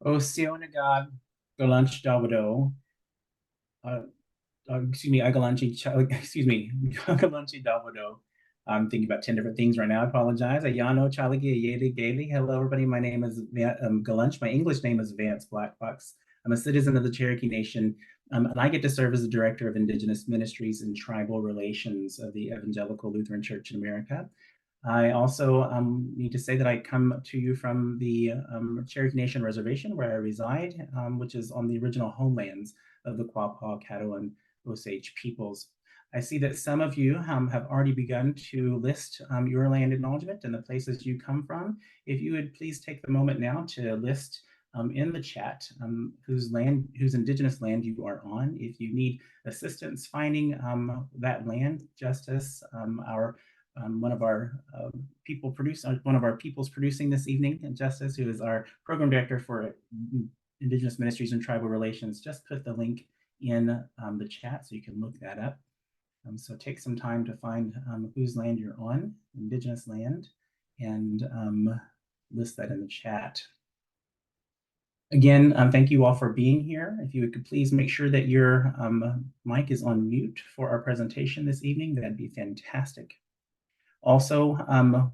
O Sionagog Galanch Davado, uh, excuse me, Agalanchi, excuse me, Agalanchi Davado. I'm thinking about 10 different things right now. I apologize. Ayano Chalagi Ayede Gailey. Hello, everybody. My name is Galanch. My English name is Vance Blackbox. I'm a citizen of the Cherokee Nation, and I get to serve as the Director of Indigenous Ministries and Tribal Relations of the Evangelical Lutheran Church in America. I also need to say that I come to you from the Cherokee Nation Reservation where I reside, which is on the original homelands of the Quapaw, Caddo, and Osage peoples. I see that some of you have already begun to list your land acknowledgement and the places you come from. If you would please take the moment now to list in the chat whose indigenous land you are on. If you need assistance finding that land, Justice, our one of our one of our peoples producing this evening, and Justice, who is our program director for Indigenous Ministries and Tribal Relations, just put the link in the chat so you can look that up. So take some time to find whose land you're on, Indigenous land, and list that in the chat. Again, thank you all for being here. If you could please make sure that your mic is on mute for our presentation this evening, that'd be fantastic. Also,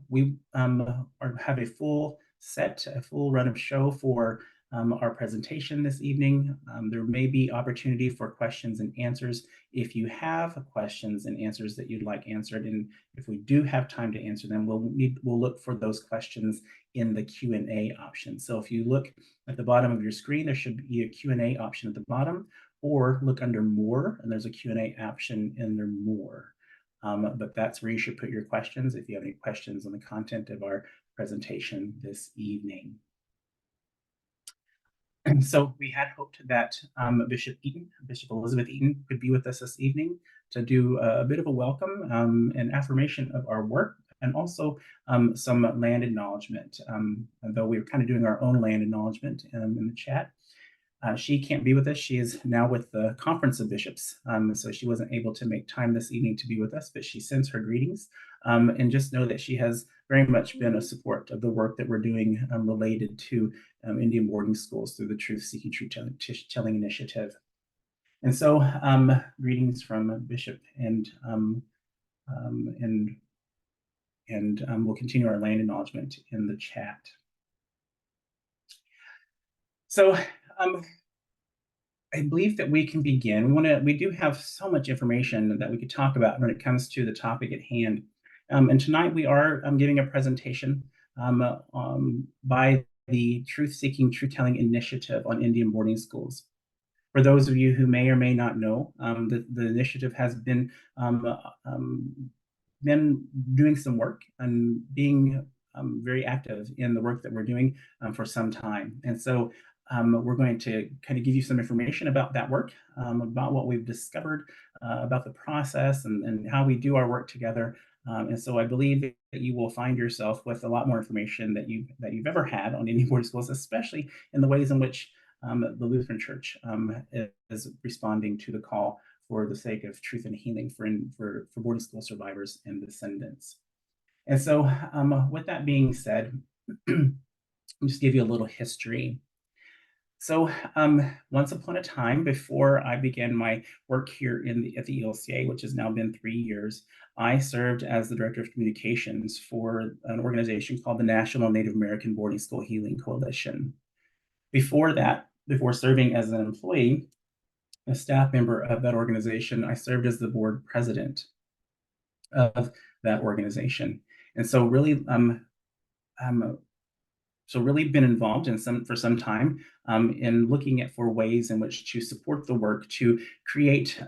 we have a full run of show for our presentation this evening. There may be opportunity for questions and answers. If you have questions and answers that you'd like answered, and if we do have time to answer them, we'll look for those questions in the Q&A option. So if you look at the bottom of your screen, there should be a Q&A option at the bottom, or look under More, and there's a Q&A option under More. But that's where you should put your questions if you have any questions on the content of our presentation this evening. And so we had hoped that Bishop Elizabeth Eaton, could be with us this evening to do a bit of a welcome and affirmation of our work, and also some land acknowledgement. Though we were kind of doing our own land acknowledgement in the chat. She can't be with us. She is now with the Conference of Bishops, so she wasn't able to make time this evening to be with us, but she sends her greetings. And just know that she has very much been a support of the work that we're doing related to Indian boarding schools through the Truth Seeking, Truth Telling Initiative. And so greetings from Bishop, and we'll continue our land acknowledgement in the chat. So I believe that we can begin. We do have so much information that we could talk about when it comes to the topic at hand. And tonight we are giving a presentation by the Truth Seeking, Truth Telling Initiative on Indian boarding schools. For those of you who may or may not know, the initiative has been doing some work and being very active in the work that we're doing for some time. And so we're going to kind of give you some information about that work, about what we've discovered, about the process and how we do our work together. And so I believe that you will find yourself with a lot more information that you've ever had on Indian boarding schools, especially in the ways in which the Lutheran Church is responding to the call for the sake of truth and healing for boarding school survivors and descendants. And so with that being said, I'll just give you a little history. So once upon a time, before I began my work here at the ELCA, which has now been 3 years, I served as the Director of Communications for an organization called the National Native American Boarding School Healing Coalition. Before that, before serving as an employee, a staff member of that organization, I served as the board president of that organization. And so really been involved for some time in looking for ways in which to support the work, to create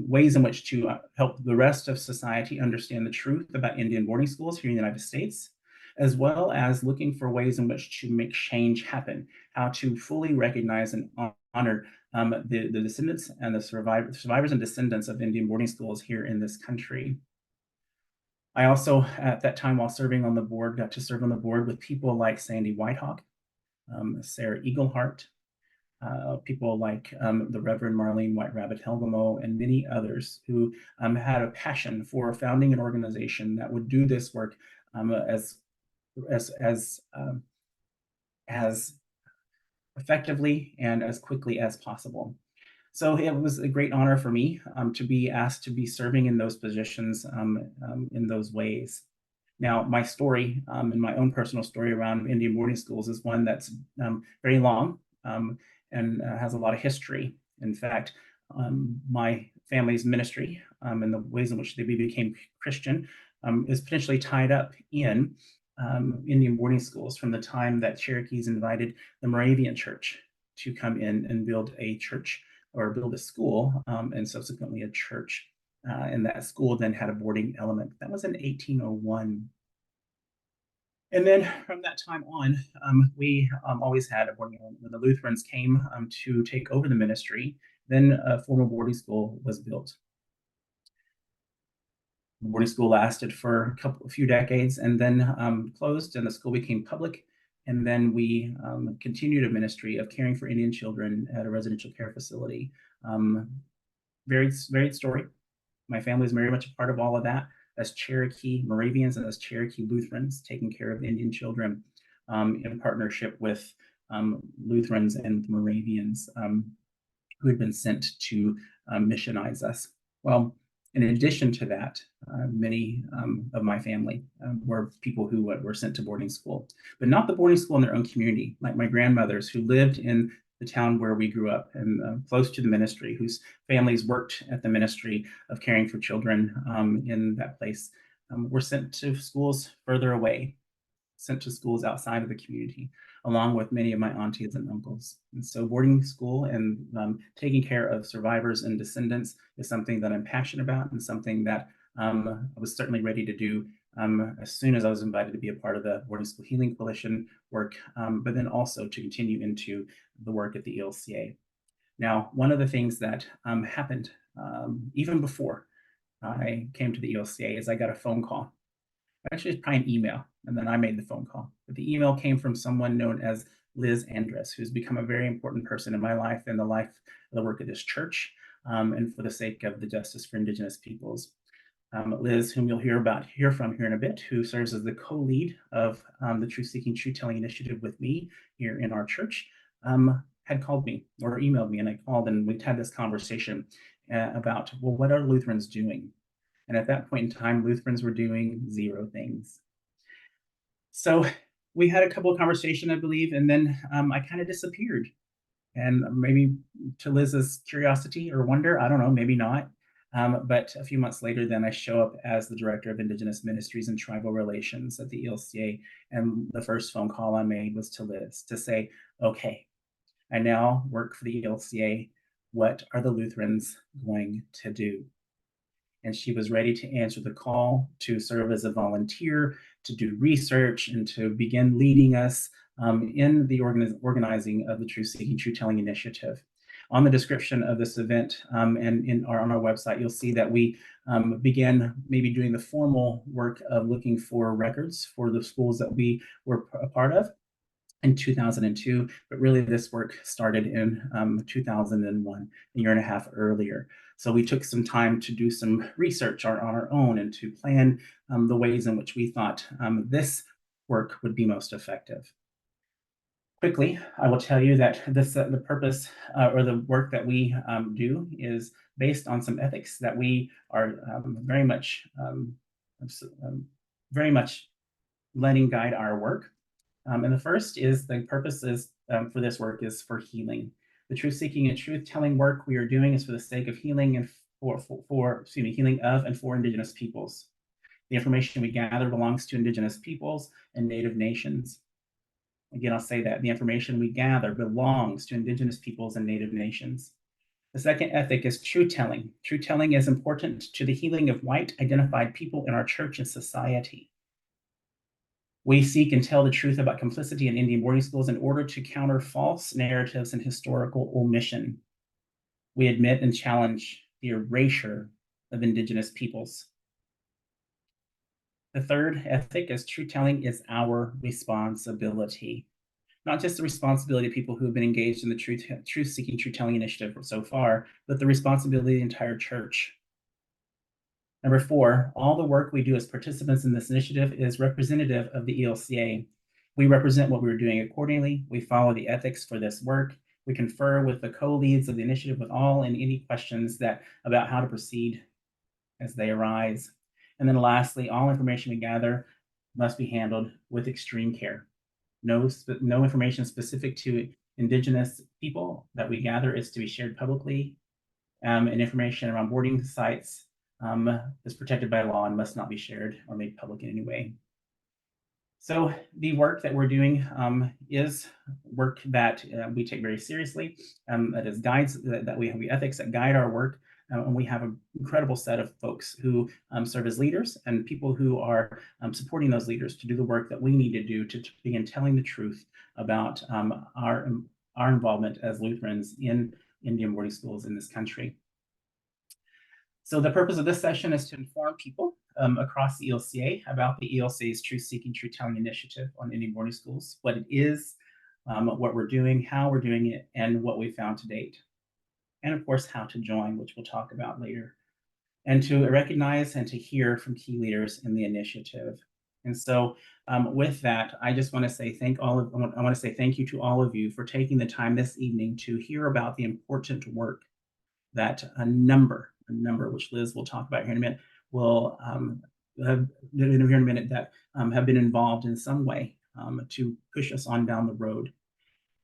ways in which to help the rest of society understand the truth about Indian boarding schools here in the United States, as well as looking for ways in which to make change happen, how to fully recognize and honor the descendants and the survivors and descendants of Indian boarding schools here in this country. I also, at that time, while serving on the board, got to serve on the board with people like Sandy Whitehawk, Sarah Eaglehart, people like the Reverend Marlene White Rabbit Helgamo, and many others who had a passion for founding an organization that would do this work as effectively and as quickly as possible. So it was a great honor for me to be asked to be serving in those positions in those ways. Now, my story and my own personal story around Indian boarding schools is one that's very long and has a lot of history. In fact, my family's ministry and the ways in which they became Christian is potentially tied up in Indian boarding schools from the time that Cherokees invited the Moravian Church to come in and build a church or build a school and subsequently a church. And that school then had a boarding element. That was in 1801. And then from that time on, we always had a boarding element. When the Lutherans came to take over the ministry, then a formal boarding school was built. The boarding school lasted for a few decades and then closed, and the school became public. And then we continued a ministry of caring for Indian children at a residential care facility. Varied story. My family is very much a part of all of that as Cherokee Moravians and as Cherokee Lutherans taking care of Indian children in partnership with Lutherans and Moravians who had been sent to missionize us. Well, in addition to that, many of my family were people who were sent to boarding school, but not the boarding school in their own community, like my grandmothers who lived in the town where we grew up and close to the ministry, whose families worked at the ministry of caring for children in that place, were sent to schools further away, sent to schools outside of the community, along with many of my aunties and uncles. And so boarding school and taking care of survivors and descendants is something that I'm passionate about and something that I was certainly ready to do as soon as I was invited to be a part of the Boarding School Healing Coalition work, but then also to continue into the work at the ELCA. Now, one of the things that happened even before I came to the ELCA is I got a phone call. Actually, it's probably an email, and then I made the phone call. But the email came from someone known as Liz Andress, who's become a very important person in my life and the life of the work of this church, and for the sake of the justice for Indigenous peoples. Liz, whom you'll hear from here in a bit, who serves as the co-lead of the Truth Seeking, Truth Telling initiative with me here in our church, had called me or emailed me, and I called and we'd had this conversation about, well, what are Lutherans doing? And at that point in time, Lutherans were doing 0 things. So we had a couple of conversations, I believe, and then I kind of disappeared. And maybe to Liz's curiosity or wonder, I don't know, maybe not. But a few months later, then I show up as the Director of Indigenous Ministries and Tribal Relations at the ELCA. And the first phone call I made was to Liz to say, okay, I now work for the ELCA. What are the Lutherans going to do? And she was ready to answer the call to serve as a volunteer, to do research, and to begin leading us in the organizing of the Truth Seeking, Truth Telling initiative. On the description of this event and on our website, you'll see that we began maybe doing the formal work of looking for records for the schools that we were a part of in 2002, but really this work started in 2001, a year and a half earlier. So we took some time to do some research on our own and to plan the ways in which we thought this work would be most effective. Quickly, I will tell you that the purpose or the work that we do is based on some ethics that we are very much letting guide our work. And the first is the purpose is for this work is for healing. The truth seeking and truth telling work we are doing is for the sake of healing and healing of and for Indigenous peoples. The information we gather belongs to Indigenous peoples and Native nations. Again, I'll say that the information we gather belongs to Indigenous peoples and Native nations. The second ethic is truth telling. Truth telling is important to the healing of white identified people in our church and society. We seek and tell the truth about complicity in Indian boarding schools in order to counter false narratives and historical omission. We admit and challenge the erasure of Indigenous peoples. The third ethic is truth telling is our responsibility. Not just the responsibility of people who have been engaged in the truth seeking, truth telling initiative so far, but the responsibility of the entire church. Number 4, all the work we do as participants in this initiative is representative of the ELCA. We represent what we're doing accordingly. We follow the ethics for this work. We confer with the co-leads of the initiative with all and any questions about how to proceed as they arise. And then lastly, all information we gather must be handled with extreme care. No information specific to Indigenous people that we gather is to be shared publicly, and information around boarding sites is protected by law and must not be shared or made public in any way. So the work that we're doing is work that we take very seriously. That is guides that we have the ethics that guide our work. And we have an incredible set of folks who serve as leaders and people who are supporting those leaders to do the work that we need to do to begin telling the truth about our involvement as Lutherans in Indian boarding schools in this country. So the purpose of this session is to inform people across the ELCA about the ELCA's Truth Seeking, Truth Telling initiative on Indian boarding schools, what it is, what we're doing, how we're doing it, and what we found to date. And of course, how to join, which we'll talk about later. And to recognize and to hear from key leaders in the initiative. And so with that, I just want to say I want to say thank you to all of you for taking the time this evening to hear about the important work that a number, which Liz will talk about here in a minute, will have been involved in some way to push us on down the road.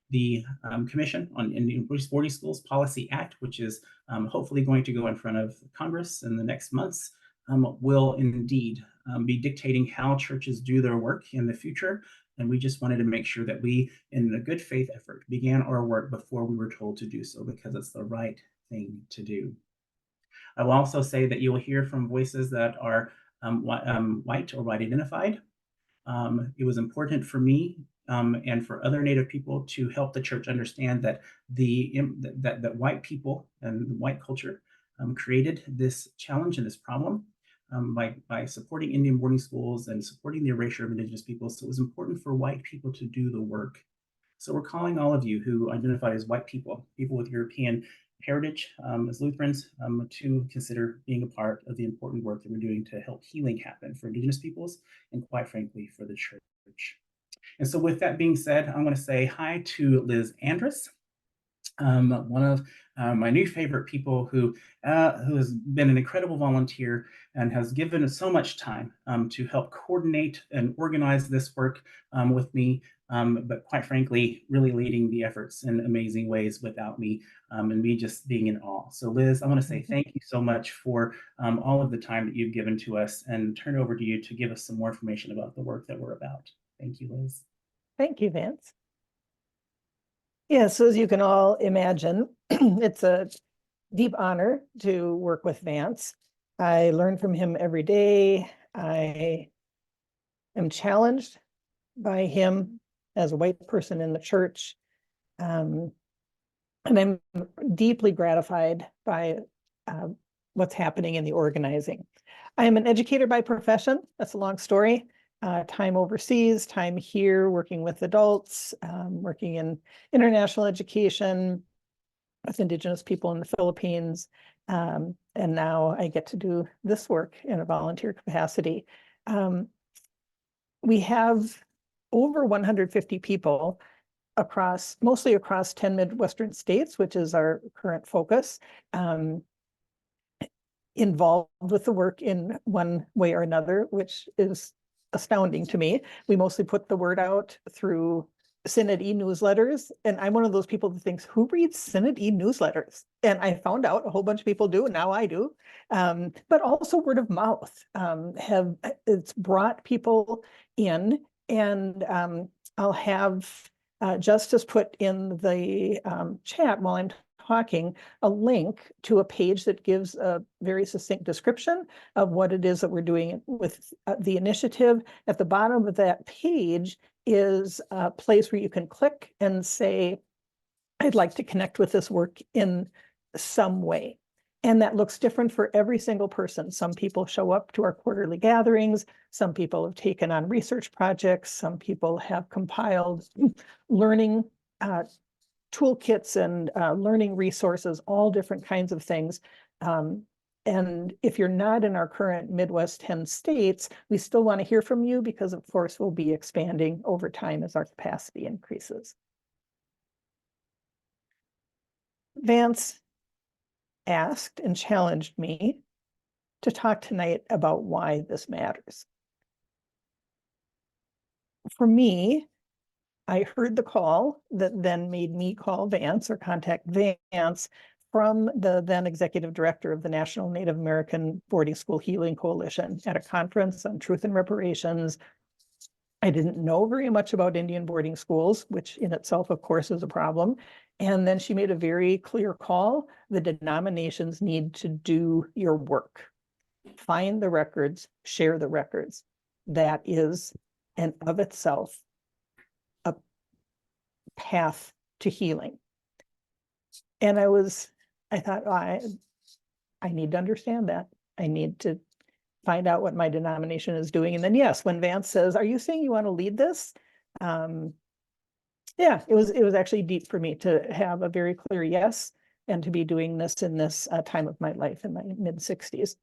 The Commission on Indian Boarding Schools Policy Act, which is hopefully going to go in front of Congress in the next months, will indeed be dictating how churches do their work in the future. And we just wanted to make sure that we, in a good faith effort, began our work before we were told to do so, because it's the right thing to do. I will also say that you will hear from voices that are white or white identified. It was important for me and for other Native people to help the church understand that that white people and the white culture created this challenge and this problem by supporting Indian boarding schools and supporting the erasure of Indigenous peoples. So it was important for white people to do the work. So we're calling all of you who identify as white people with European heritage as Lutherans, to consider being a part of the important work that we're doing to help healing happen for Indigenous peoples and, quite frankly, for the church. And so with that being said, I'm going to say hi to Liz Andrus, one of my new favorite people who has been an incredible volunteer and has given us so much time to help coordinate and organize this work with me, but quite frankly, really leading the efforts in amazing ways without me, and me just being in awe. So Liz, I want to say thank you so much for all of the time that you've given to us, and turn it over to you to give us some more information about the work that we're about. Thank you, Liz. Thank you, Vance. Yeah, so as you can all imagine, it's a deep honor to work with Vance. I learn from him every day. I am challenged by him as a white person in the church. And I'm deeply gratified by what's happening in the organizing. I am an educator by profession. That's a long story. Time overseas, time here, working with adults, working in international education with Indigenous people in the Philippines. And now I get to do this work in a volunteer capacity. We have over 150 people mostly across 10 Midwestern states, which is our current focus, involved with the work in one way or another, which is astounding to me. We mostly put the word out through Synod e-newsletters, and I'm one of those people that thinks, who reads Synod e-newsletters? And I found out a whole bunch of people do, and now I do. But also word of mouth it's brought people in, and I'll have Justice put in the chat while I'm talking a link to a page that gives a very succinct description of what it is that we're doing with the initiative. At the bottom of that page is a place where you can click and say, I'd like to connect with this work in some way. And that looks different for every single person. Some people show up to our quarterly gatherings. Some people have taken on research projects. Some people have compiled learning toolkits and learning resources, all different kinds of things. And if you're not in our current Midwest 10 states, we still want to hear from you because, of course, we'll be expanding over time as our capacity increases. Vance asked and challenged me to talk tonight about why this matters. For me, I heard the call that then made me call Vance or contact Vance from the then executive director of the National Native American Boarding School Healing Coalition at a conference on truth and reparations. I didn't know very much about Indian boarding schools, which in itself, of course, is a problem. And then she made a very clear call. The denominations need to do your work. Find the records, share the records. That is, and of itself, a path to healing. And I thought, I need to understand that. I need to find out what my denomination is doing. And then, yes, when Vance says, are you saying you want to lead this? Yeah, it was actually deep for me to have a very clear yes, and to be doing this in this time of my life in my mid-60s.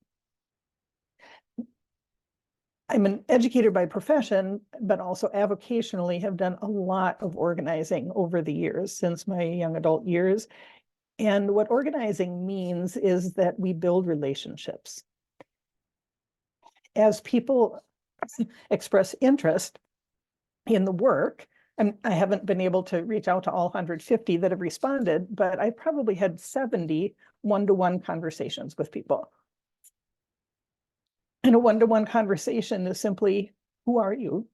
I'm an educator by profession, but also avocationally have done a lot of organizing over the years since my young adult years. And what organizing means is that we build relationships. As people express interest in the work, and I haven't been able to reach out to all 150 that have responded, but I probably had 70 one-to-one conversations with people. And a one-to-one conversation is simply, who are you?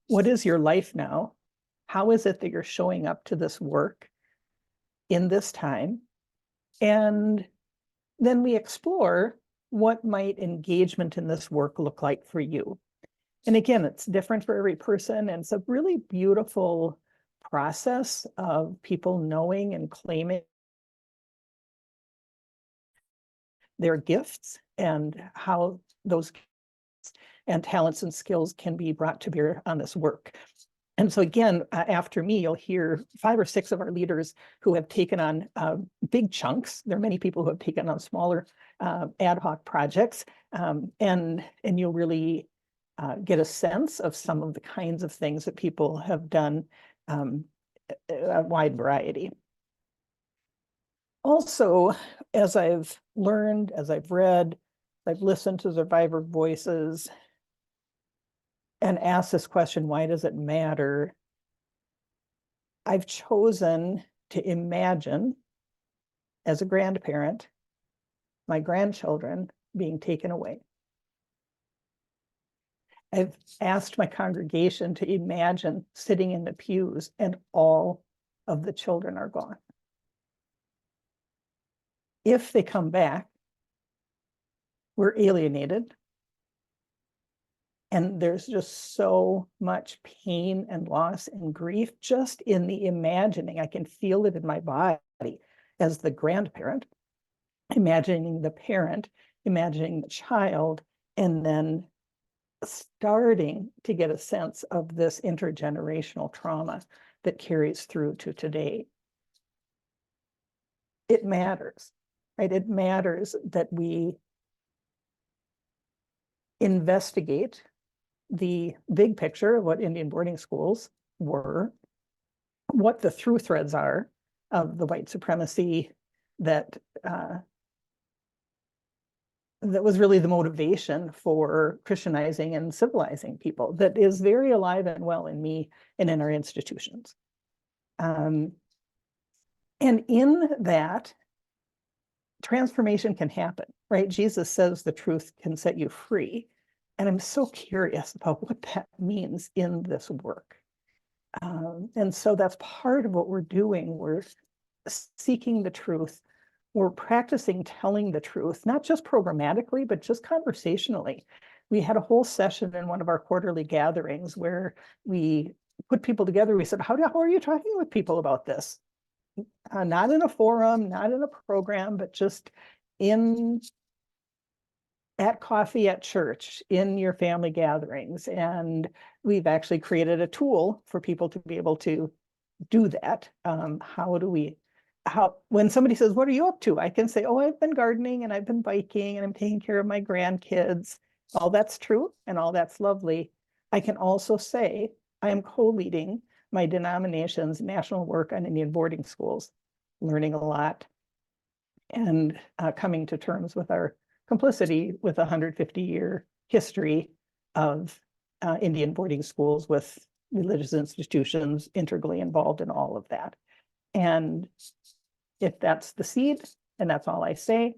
What is your life now? How is it that you're showing up to this work in this time? And then we explore what might engagement in this work look like for you. And again, it's different for every person. And it's a really beautiful process of people knowing and claiming their gifts and how those and talents and skills can be brought to bear on this work. And so again, after me, you'll hear 5 or 6 of our leaders who have taken on big chunks. There are many people who have taken on smaller ad hoc projects, and you'll really get a sense of some of the kinds of things that people have done, a wide variety. Also, as I've learned, as I've read, I've listened to survivor voices and asked this question, why does it matter? I've chosen to imagine, as a grandparent, my grandchildren being taken away. I've asked my congregation to imagine sitting in the pews and all of the children are gone. If they come back, we're alienated. And there's just so much pain and loss and grief just in the imagining. I can feel it in my body as the grandparent, imagining the parent, imagining the child, and then starting to get a sense of this intergenerational trauma that carries through to today. It matters, right? It matters that we investigate the big picture of what Indian boarding schools were, what the through threads are of the white supremacy that was really the motivation for Christianizing and civilizing people, that is very alive and well in me and in our institutions. And in that, transformation can happen, right? Jesus says the truth can set you free. And I'm so curious about what that means in this work. And so that's part of what we're doing. We're seeking the truth. We're practicing telling the truth, not just programmatically, but just conversationally. We had a whole session in one of our quarterly gatherings where we put people together. We said, how are you talking with people about this? Not in a forum, not in a program, but just at coffee at church, in your family gatherings. And we've actually created a tool for people to be able to do that. How do we when somebody says, what are you up to? I can say, oh, I've been gardening and I've been biking and I'm taking care of my grandkids. All that's true and all that's lovely. I can also say I am co-leading my denomination's national work on Indian boarding schools, learning a lot and coming to terms with our complicity with a 150-year history of Indian boarding schools with religious institutions integrally involved in all of that. And if that's the seed and that's all I say,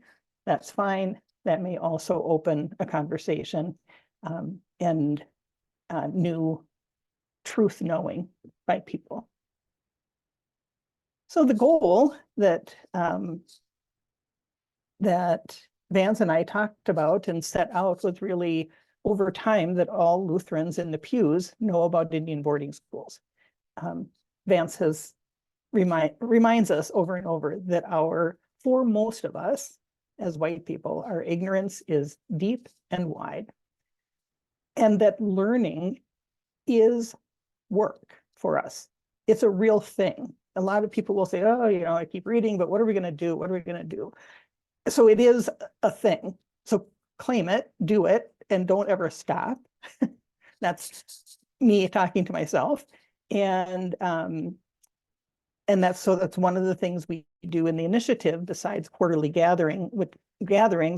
that's fine. That may also open a conversation and new truth knowing by people. So the goal that that Vance and I talked about and set out was really over time that all Lutherans in the pews know about Indian boarding schools. Vance has reminds us over and over that for most of us as white people, our ignorance is deep and wide, and that learning is work for us. It's a real thing. A lot of people will say, oh, I keep reading, but what are we going to do? What are we going to do? So it is a thing. So claim it, do it, and don't ever stop. That's me talking to myself. And that's one of the things we do in the initiative, besides quarterly gatherings,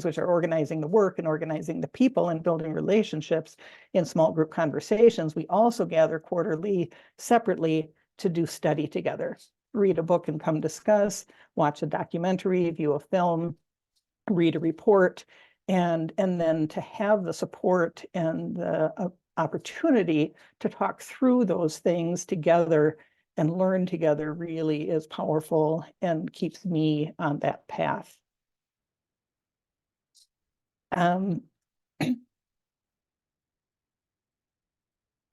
which are organizing the work and organizing the people and building relationships in small group conversations. We also gather quarterly separately to do study together, read a book and come discuss, watch a documentary, view a film, read a report, and then to have the support and the opportunity to talk through those things together and learn together really is powerful and keeps me on that path. I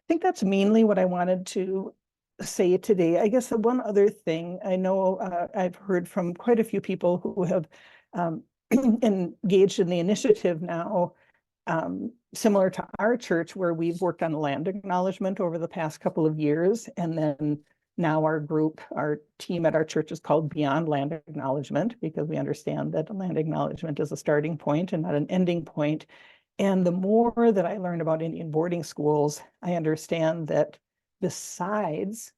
think that's mainly what I wanted to say today. I guess the one other thing, I know I've heard from quite a few people who have engaged in the initiative now, similar to our church, where we've worked on land acknowledgement over the past couple of years, and then now our team at our church is called Beyond Land Acknowledgement, because we understand that land acknowledgement is a starting point and not an ending point. And the more that I learn about Indian boarding schools, I understand that besides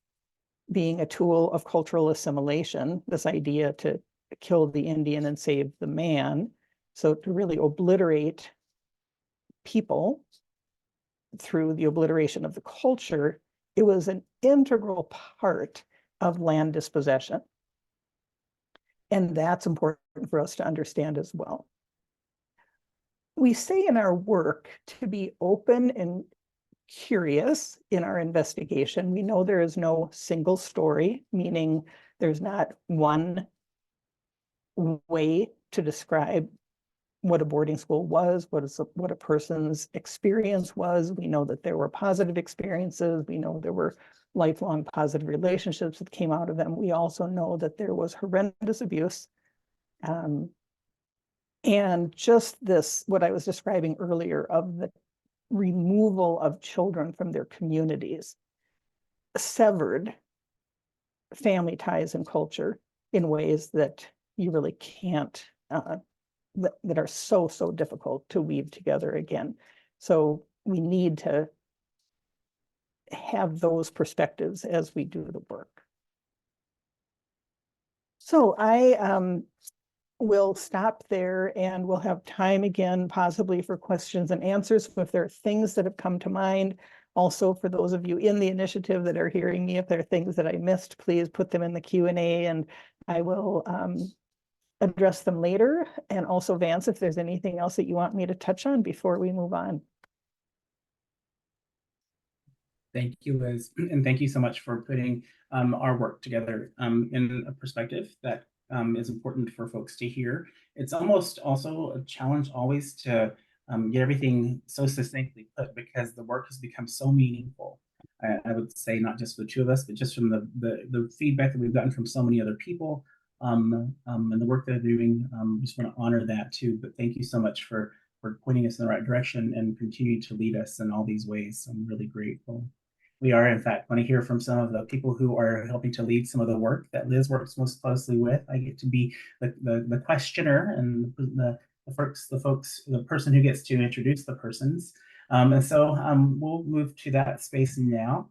being a tool of cultural assimilation, this idea to kill the Indian and save the man, so to really obliterate people through the obliteration of the culture, it was an integral part of land dispossession. And that's important for us to understand as well. We say in our work to be open and curious in our investigation. We know there is no single story, meaning there's not one way to describe what a boarding school was, what a person's experience was. We know that there were positive experiences. We know there were lifelong positive relationships that came out of them. We also know that there was horrendous abuse. And just this, what I was describing earlier, of the removal of children from their communities, severed family ties and culture in ways that you really can't, that are so difficult to weave together again. So we need to have those perspectives as we do the work. So I will stop there, and we'll have time again possibly for questions and answers if there are things that have come to mind. Also, for those of you in the initiative that are hearing me, if there are things that I missed, please put them in the Q&A and I will address them later. And also, Vance, if there's anything else that you want me to touch on before we move on. Thank you, Liz, and thank you so much for putting our work together in a perspective that is important for folks to hear. It's almost also a challenge always to get everything so succinctly put, because the work has become so meaningful. I would say not just for the two of us, but just from the feedback that we've gotten from so many other people and the work that they're doing. Just want to honor that too. But thank you so much for pointing us in the right direction and continue to lead us in all these ways. I'm really grateful. we are, in fact, going to hear from some of the people who are helping to lead some of the work that Liz works most closely with. I get to be the questioner and the person who gets to introduce the persons. And so we'll move to that space now.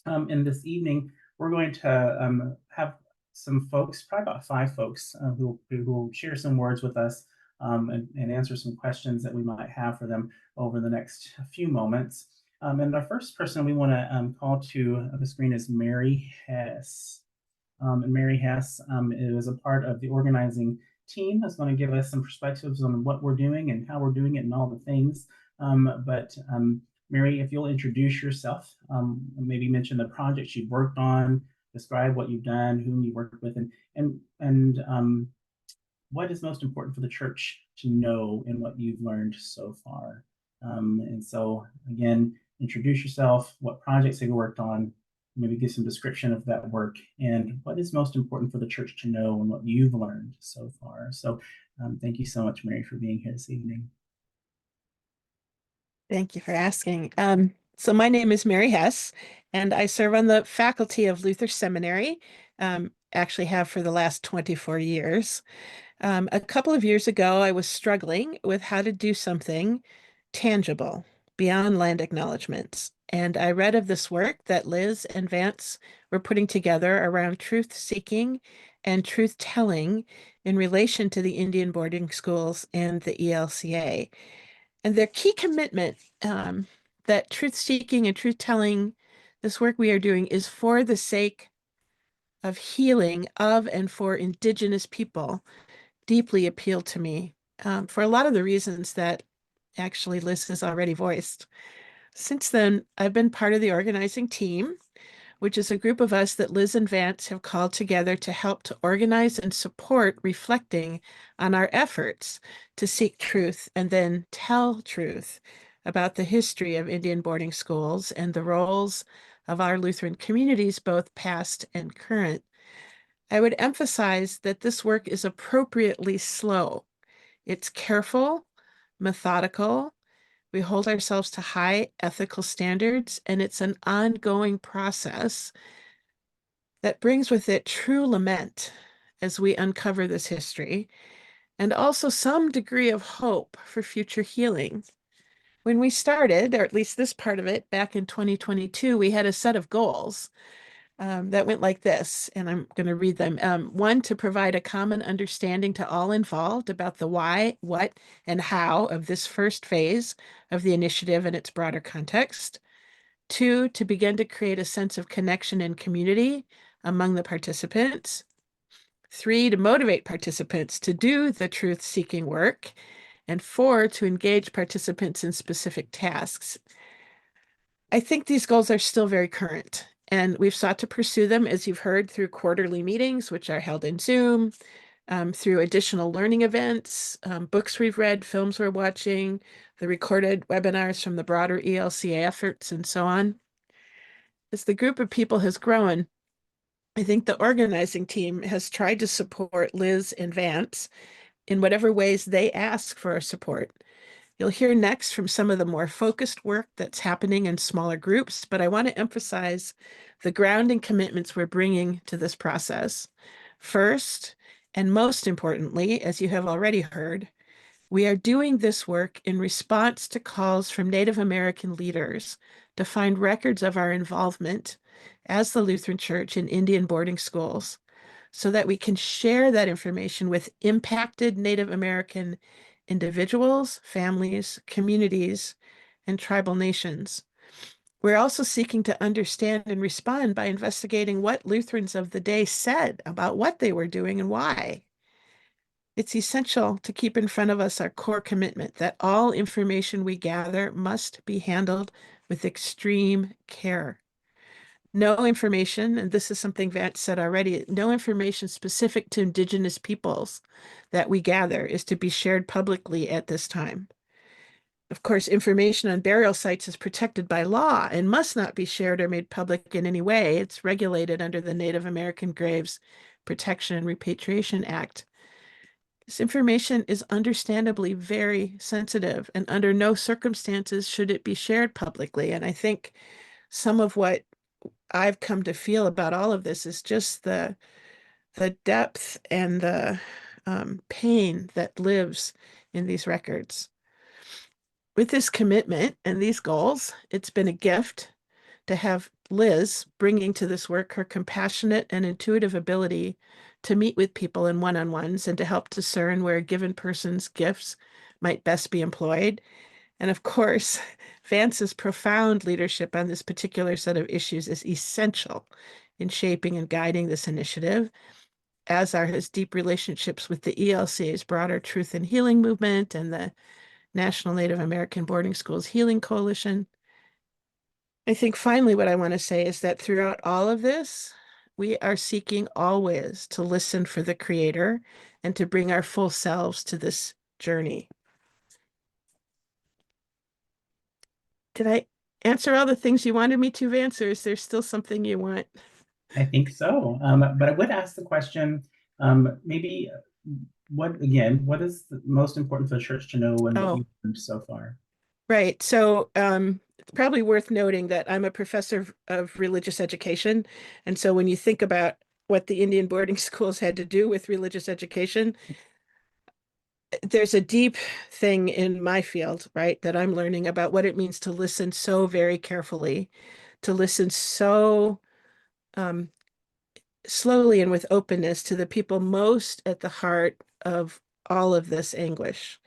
And this evening, we're going to have some folks, probably about 5 folks, who will share some words with us and answer some questions that we might have for them over the next few moments. And our first person we want to call to the screen is Mary Hess. And Mary Hess is a part of the organizing team that's going to give us some perspectives on what we're doing and how we're doing it and all the things. But Mary, if you'll introduce yourself, maybe mention the projects you've worked on, describe what you've done, whom you worked with, and what is most important for the church to know in what you've learned so far. And so again, introduce yourself, what projects have you worked on, maybe give some description of that work, and what is most important for the church to know and what you've learned so far. So thank you so much, Mary, for being here this evening. Thank you for asking. So my name is Mary Hess, and I serve on the faculty of Luther Seminary, actually have for the last 24 years. A couple of years ago, I was struggling with how to do something tangible beyond land acknowledgements. And I read of this work that Liz and Vance were putting together around truth seeking and truth telling in relation to the Indian boarding schools and the ELCA. And their key commitment that truth seeking and truth telling, this work we are doing, is for the sake of healing of and for Indigenous people, deeply appealed to me for a lot of the reasons that actually Liz has already voiced. Since then, I've been part of the organizing team, which is a group of us that Liz and Vance have called together to help to organize and support reflecting on our efforts to seek truth and then tell truth about the history of Indian boarding schools and the roles of our Lutheran communities, both past and current. I would emphasize that this work is appropriately slow. It's careful, methodical. We hold ourselves to high ethical standards, and it's an ongoing process that brings with it true lament as we uncover this history, and also some degree of hope for future healing. When we started, or at least this part of it, back in 2022, we had a set of goals that went like this, and I'm going to read them. 1, to provide a common understanding to all involved about the why, what, and how of this first phase of the initiative and its broader context. 2, to begin to create a sense of connection and community among the participants. 3, to motivate participants to do the truth-seeking work. And 4, to engage participants in specific tasks. I think these goals are still very current, and we've sought to pursue them, as you've heard, through quarterly meetings, which are held in Zoom, through additional learning events, books we've read, films we're watching, the recorded webinars from the broader ELCA efforts, and so on. As the group of people has grown, I think the organizing team has tried to support Liz and Vance in whatever ways they ask for our support. You'll hear next from some of the more focused work that's happening in smaller groups, but I want to emphasize the grounding commitments we're bringing to this process. First, and most importantly, as you have already heard, we are doing this work in response to calls from Native American leaders to find records of our involvement as the Lutheran Church in Indian boarding schools, so that we can share that information with impacted Native American individuals, families, communities, and tribal nations. We're also seeking to understand and respond by investigating what Lutherans of the day said about what they were doing and why. It's essential to keep in front of us our core commitment that all information we gather must be handled with extreme care. No information, and this is something Vance said already, no information specific to Indigenous peoples that we gather is to be shared publicly at this time. Of course, information on burial sites is protected by law and must not be shared or made public in any way. It's regulated under the Native American Graves Protection and Repatriation Act. This information is understandably very sensitive, and under no circumstances should it be shared publicly. And I think some of what I've come to feel about all of this is just the depth and the pain that lives in these records. With this commitment and these goals, it's been a gift to have Liz bringing to this work her compassionate and intuitive ability to meet with people in one-on-ones and to help discern where a given person's gifts might best be employed. And of course, Vance's profound leadership on this particular set of issues is essential in shaping and guiding this initiative, as are his deep relationships with the ELCA's broader Truth and Healing movement and the National Native American Boarding Schools Healing Coalition. I think finally what I want to say is that throughout all of this, we are seeking always to listen for the Creator and to bring our full selves to this journey. Did I answer all the things you wanted me to, Vance, or is there still something you want? I think so. But I would ask the question, maybe what is the most important for the church to know and what you've learned so far? Right. So it's probably worth noting that I'm a professor of religious education. And so when you think about what the Indian boarding schools had to do with religious education, there's a deep thing in my field, right, that I'm learning about what it means to listen so very carefully, to listen so slowly and with openness to the people most at the heart of all of this anguish.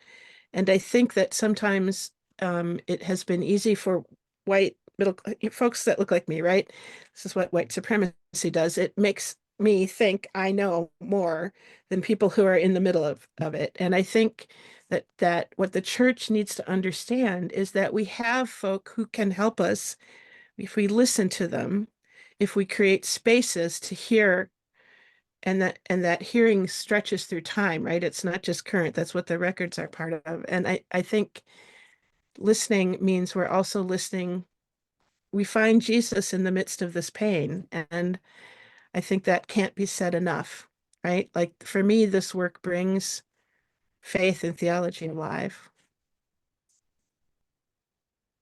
And I think that sometimes it has been easy for white middle folks that look like me, right? This is what white supremacy does. It makes me think I know more than people who are in the middle of it. And I think that what the church needs to understand is that we have folk who can help us if we listen to them, if we create spaces to hear, and that hearing stretches through time, right? It's not just current. That's what the records are part of. And I think listening means we're also listening. We find Jesus in the midst of this pain. And I think that can't be said enough, right? Like for me, this work brings faith and theology alive.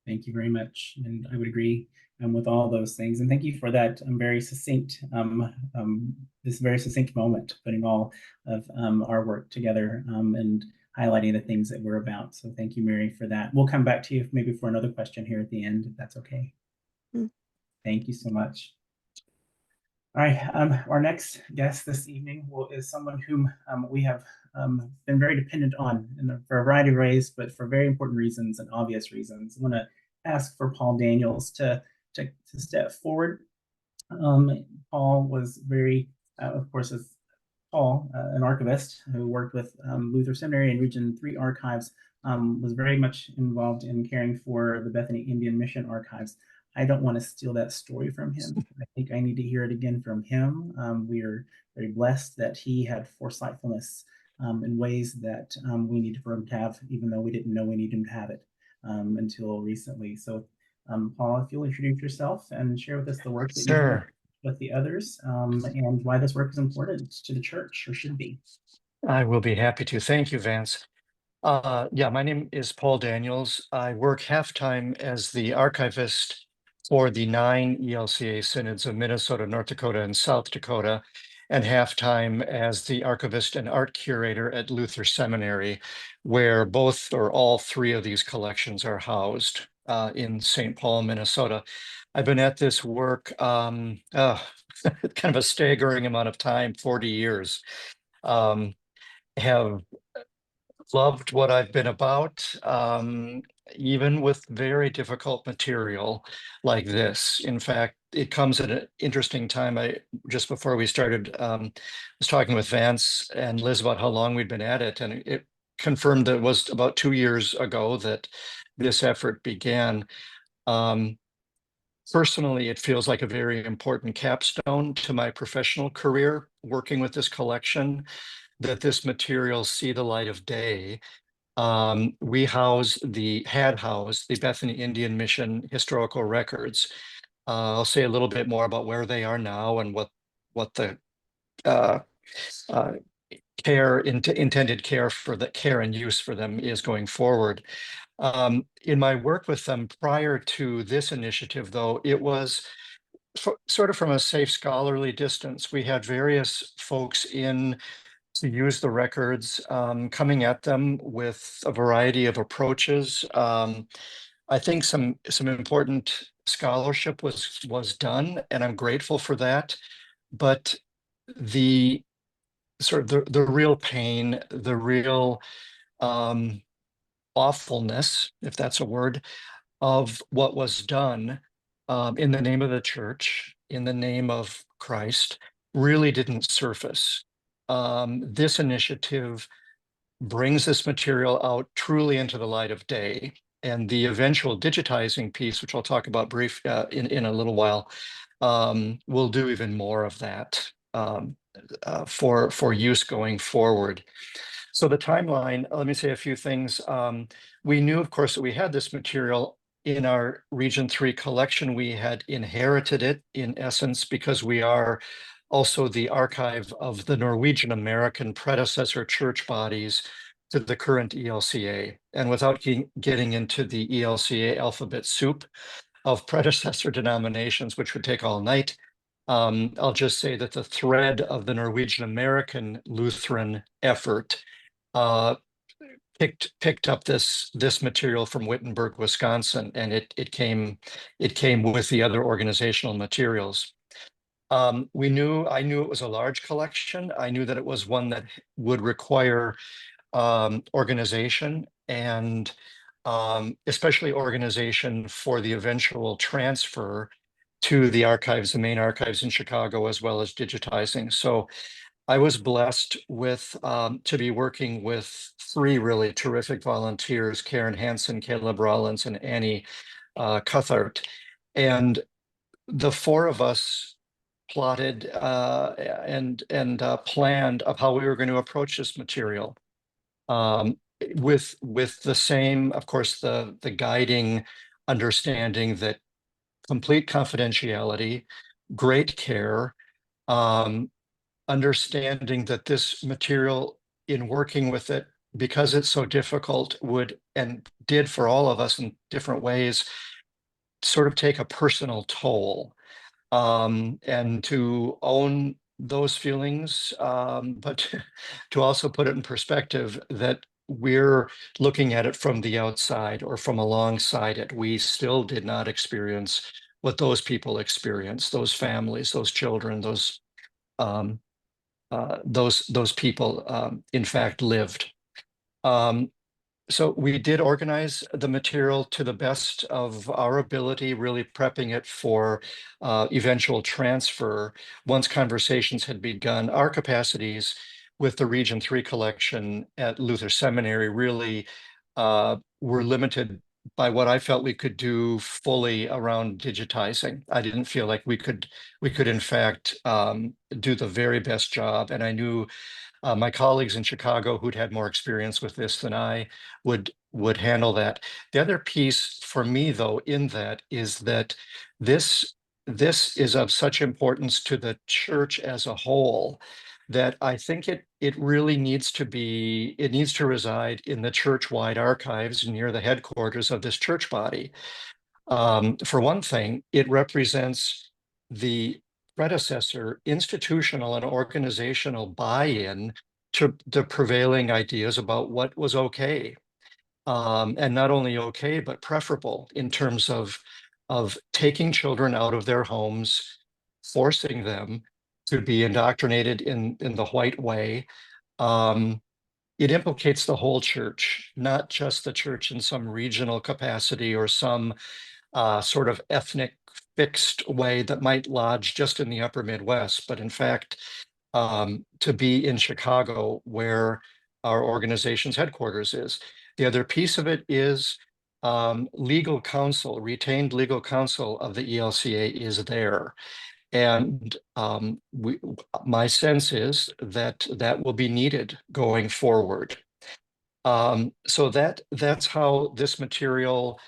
Thank you very much. And I would agree with all those things. And thank you for that very succinct, this very succinct moment, putting all of our work together and highlighting the things that we're about. So thank you, Mary, for that. We'll come back to you maybe for another question here at the end, if that's okay. Thank you so much. All right, our next guest this evening is someone whom we have been very dependent on for a variety of ways, but for very important reasons and obvious reasons. I want to ask for Paul Daniels to step forward. Paul was very, of course, as Paul, an archivist who worked with Luther Seminary and Region 3 archives, was very much involved in caring for the Bethany Indian Mission archives. I don't want to steal that story from him. I think I need to hear it again from him. We are very blessed that he had foresightfulness in ways that we need for him to have, even though we didn't know we needed him to have it until recently. So, Paul, if you'll introduce yourself and share with us the work that you do with the others and why this work is important to the church, or should be. I will be happy to. Thank you, Vance. Yeah, my name is Paul Daniels. I work half-time as the archivist for the 9 ELCA synods of Minnesota, North Dakota, and South Dakota, and half-time as the archivist and art curator at Luther Seminary, where both or all 3 of these collections are housed in St. Paul, Minnesota. I've been at this work kind of a staggering amount of time, 40 years. Have loved what I've been about, even with very difficult material like this. In fact, it comes at an interesting time. Just before we started, was talking with Vance and Liz about how long we'd been at it, and it confirmed that it was about 2 years ago that this effort began. Personally, it feels like a very important capstone to my professional career, working with this collection, that this material see the light of day. We had housed the Bethany Indian Mission historical records. I'll say a little bit more about where they are now and what the intended care and use for them is going forward. In my work with them prior to this initiative, though, it was sort of from a safe scholarly distance. We had various folks in to use the records, coming at them with a variety of approaches. I think some important scholarship was done, and I'm grateful for that. But the sort of the real pain, the real awfulness, if that's a word, of what was done in the name of the church, in the name of Christ, really didn't surface. This initiative brings this material out truly into the light of day. And the eventual digitizing piece, which I'll talk about brief in a little while, will do even more of that for use going forward. So the timeline, let me say a few things. We knew, of course, that we had this material in our Region 3 collection. We had inherited it, in essence, because we are also the archive of the Norwegian American predecessor church bodies to the current ELCA. And without getting into the ELCA alphabet soup of predecessor denominations, which would take all night, I'll just say that the thread of the Norwegian American Lutheran effort picked up this material from Wittenberg, Wisconsin, and it came with the other organizational materials. I knew it was a large collection. I knew that it was one that would require organization, and especially organization for the eventual transfer to the archives, the main archives in Chicago, as well as digitizing. So I was blessed with to be working with three really terrific volunteers: Karen Hansen, Caleb Rollins, and Annie Cuthart. And the four of us plotted and planned of how we were going to approach this material, with the same, of course, the guiding understanding that complete confidentiality, great care, understanding that this material, in working with it, because it's so difficult, would and did for all of us in different ways, sort of take a personal toll, and to own those feelings, but to also put it in perspective that we're looking at it from the outside or from alongside it. We still did not experience what those people experienced, those families, those children, those people, in fact, lived. So we did organize the material to the best of our ability, really prepping it for eventual transfer once conversations had begun. Our capacities with the Region 3 collection at Luther Seminary really were limited by what I felt we could do fully around digitizing. I didn't feel like we could in fact do the very best job, and I knew my colleagues in Chicago, who'd had more experience with this than I, would handle that. The other piece for me, though, in that is that this is of such importance to the church as a whole that I think it really needs to reside in the church-wide archives near the headquarters of this church body. For one thing, it represents the predecessor institutional and organizational buy-in to the prevailing ideas about what was okay, and not only okay, but preferable in terms of taking children out of their homes, forcing them to be indoctrinated in the white way. It implicates the whole church, not just the church in some regional capacity or some sort of ethnic fixed way that might lodge just in the upper Midwest, but in fact, to be in Chicago, where our organization's headquarters is. The other piece of it is legal counsel, retained legal counsel of the ELCA is there. And my sense is that will be needed going forward. So that's how this material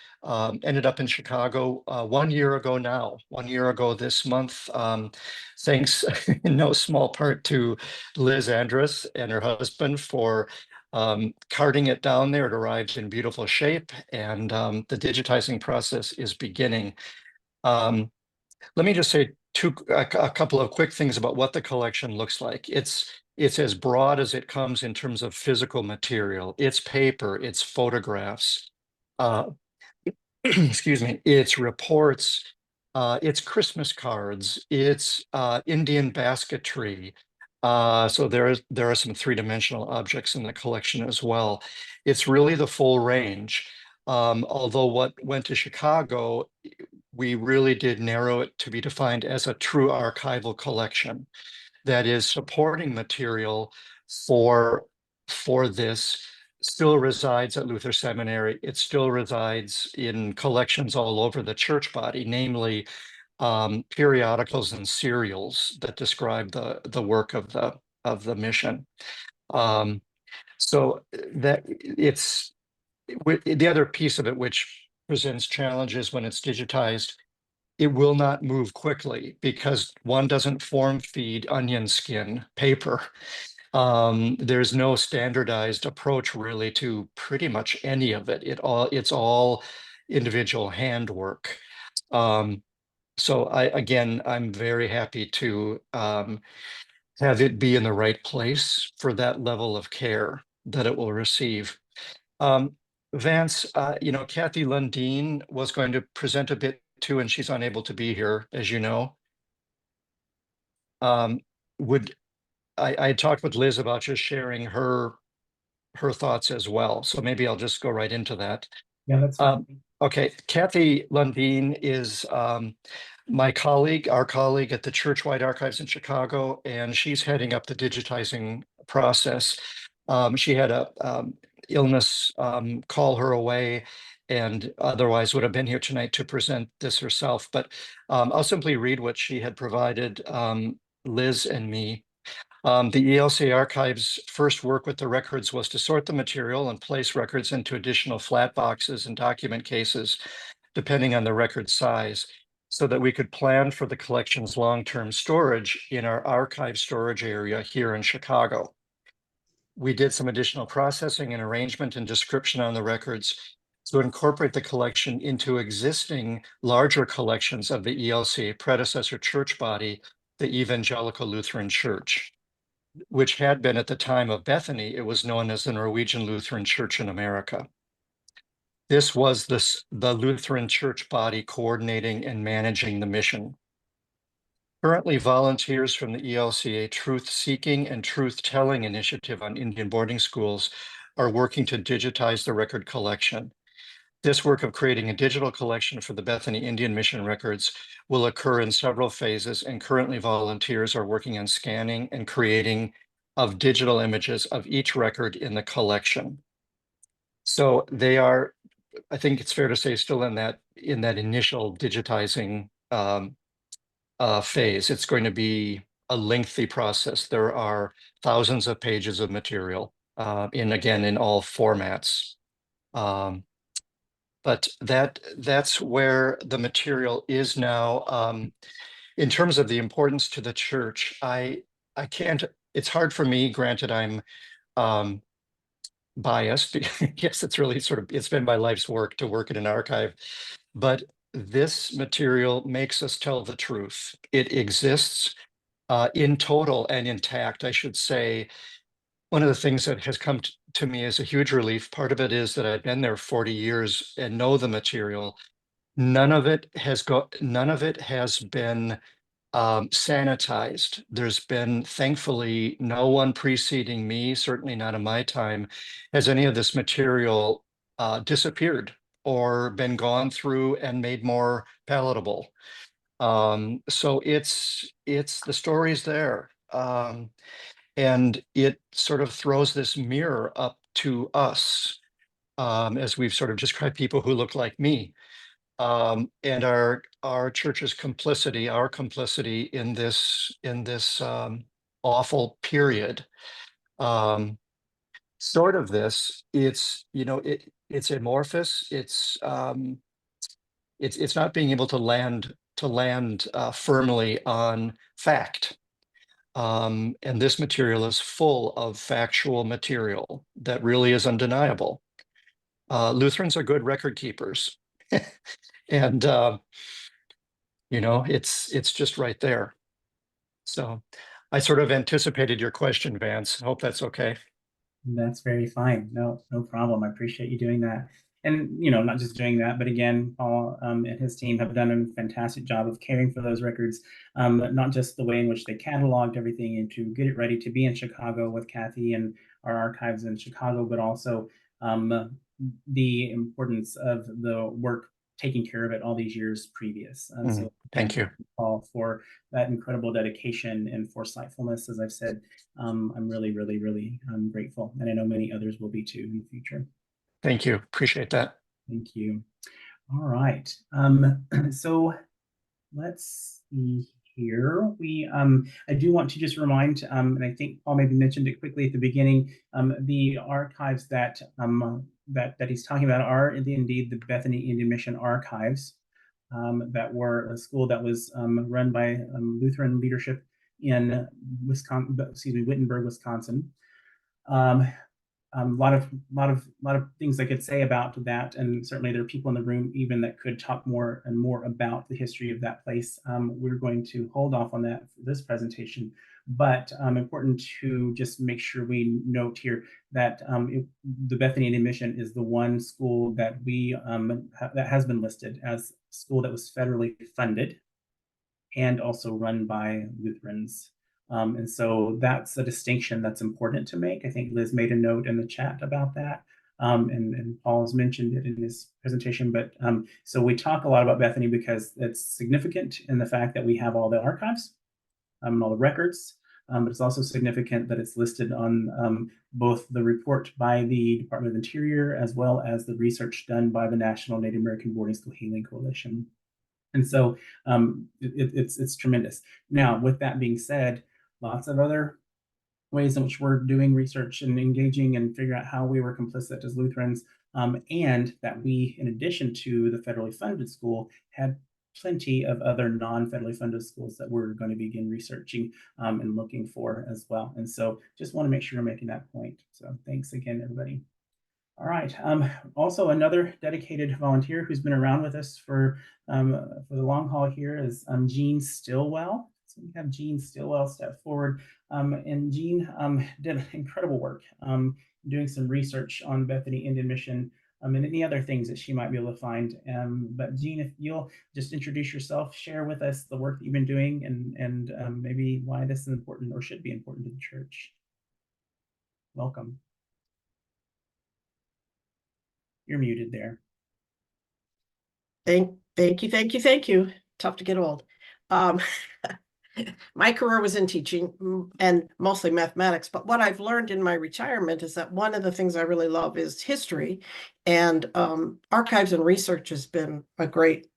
ended up in Chicago 1 year ago now, 1 year ago this month. Thanks in no small part to Liz Andrus and her husband for carting it down there. It arrived in beautiful shape, and the digitizing process is beginning. Let me just say a couple of quick things about what the collection looks like. It's as broad as it comes in terms of physical material. It's paper, it's photographs, excuse me, it's reports, it's Christmas cards, it's Indian basketry. So there are some three-dimensional objects in the collection as well. It's really the full range. Although what went to Chicago, we really did narrow it to be defined as a true archival collection that is supporting material for this still resides at Luther Seminary. It still resides in collections all over the church body, namely periodicals and serials that describe the work of the mission. So that it's the other piece of it, which presents challenges when it's digitized. It will not move quickly because one doesn't form feed onion skin paper. There's no standardized approach really to pretty much any of it. It's all individual handwork. So I'm very happy to have it be in the right place for that level of care that it will receive. Vance, Kathy Lundeen was going to present a bit too, and she's unable to be here, as you know. I talked with Liz about just sharing her thoughts as well. So maybe I'll just go right into that. Yeah, that's fine. Okay, Kathy Lundeen is my colleague, our colleague at the Churchwide Archives in Chicago, and she's heading up the digitizing process. She had a illness call her away, and otherwise would have been here tonight to present this herself. But I'll simply read what she had provided Liz and me. The ELCA archives' first work with the records was to sort the material and place records into additional flat boxes and document cases, depending on the record size, so that we could plan for the collection's long-term storage in our archive storage area here in Chicago. We did some additional processing and arrangement and description on the records to incorporate the collection into existing larger collections of the ELCA predecessor church body, the Evangelical Lutheran Church, which had been at the time of Bethany, it was known as the Norwegian Lutheran Church in America. This was the Lutheran church body coordinating and managing the mission. Currently, volunteers from the ELCA Truth Seeking and Truth Telling Initiative on Indian boarding schools are working to digitize the record collection. This work of creating a digital collection for the Bethany Indian Mission records will occur in several phases, and currently volunteers are working on scanning and creating of digital images of each record in the collection. So they are, I think it's fair to say, still in that initial digitizing phase. It's going to be a lengthy process. There are thousands of pages of material in all formats. But that's where the material is now. In terms of the importance to the church, I can't, it's hard for me, granted I'm biased. Yes, it's really it's been my life's work to work in an archive, but this material makes us tell the truth. It exists in total and intact, I should say. One of the things that has come to me as a huge relief, part of it is that I've been there 40 years and know the material. None of it has been sanitized. There's been, thankfully, no one preceding me, certainly not in my time, has any of this material disappeared or been gone through and made more palatable. So it's the story's there. And it sort of throws this mirror up to us, as we've sort of described people who look like me, and our church's complicity, our complicity in this awful period. Sort of this, it's it's amorphous. It's not being able to land firmly on fact. And this material is full of factual material that really is undeniable. Lutherans are good record keepers. And, it's just right there. So I sort of anticipated your question, Vance. Hope that's okay. That's very fine. No problem. I appreciate you doing that. And, not just doing that, but again, Paul and his team have done a fantastic job of caring for those records, not just the way in which they cataloged everything and to get it ready to be in Chicago with Kathy and our archives in Chicago, but also the importance of the work taking care of it all these years previous. So thank you, Paul, for that incredible dedication and foresightfulness. As I've said, I'm really, really, really grateful. And I know many others will be too in the future. Thank you. Appreciate that. Thank you. All right. So let's see here. I do want to just remind, and I think Paul maybe mentioned it quickly at the beginning, the archives that he's talking about are indeed the Bethany Indian Mission archives. That were a school that was run by Lutheran leadership in Wittenberg, Wisconsin. A lot of things I could say about that, and certainly there are people in the room even that could talk more and more about the history of that place. We're going to hold off on that for this presentation, but important to just make sure we note here that the Bethany Indian Mission is the one school that that has been listed as a school that was federally funded and also run by Lutherans. And so that's a distinction that's important to make. I think Liz made a note in the chat about that. And Paul has mentioned it in his presentation, but so we talk a lot about Bethany because it's significant in the fact that we have all the archives, all the records, but it's also significant that it's listed on both the report by the Department of Interior as well as the research done by the National Native American Boarding School Healing Coalition. And so it's tremendous. Now, with that being said, lots of other ways in which we're doing research and engaging and figuring out how we were complicit as Lutherans, and that we, in addition to the federally funded school, had plenty of other non-federally funded schools that we're going to begin researching and looking for as well. And so just want to make sure we're making that point. So thanks again, everybody. All right. Also, another dedicated volunteer who's been around with us for the long haul here is Jean Stillwell. So we have Jean Stillwell step forward. And Jean did incredible work doing some research on Bethany Indian Mission and any other things that she might be able to find. But Jean, if you'll just introduce yourself, share with us the work that you've been doing and maybe why this is important or should be important to the church. Welcome. You're muted there. Thank you. Tough to get old. My career was in teaching and mostly mathematics, but what I've learned in my retirement is that one of the things I really love is history, and archives and research has been a great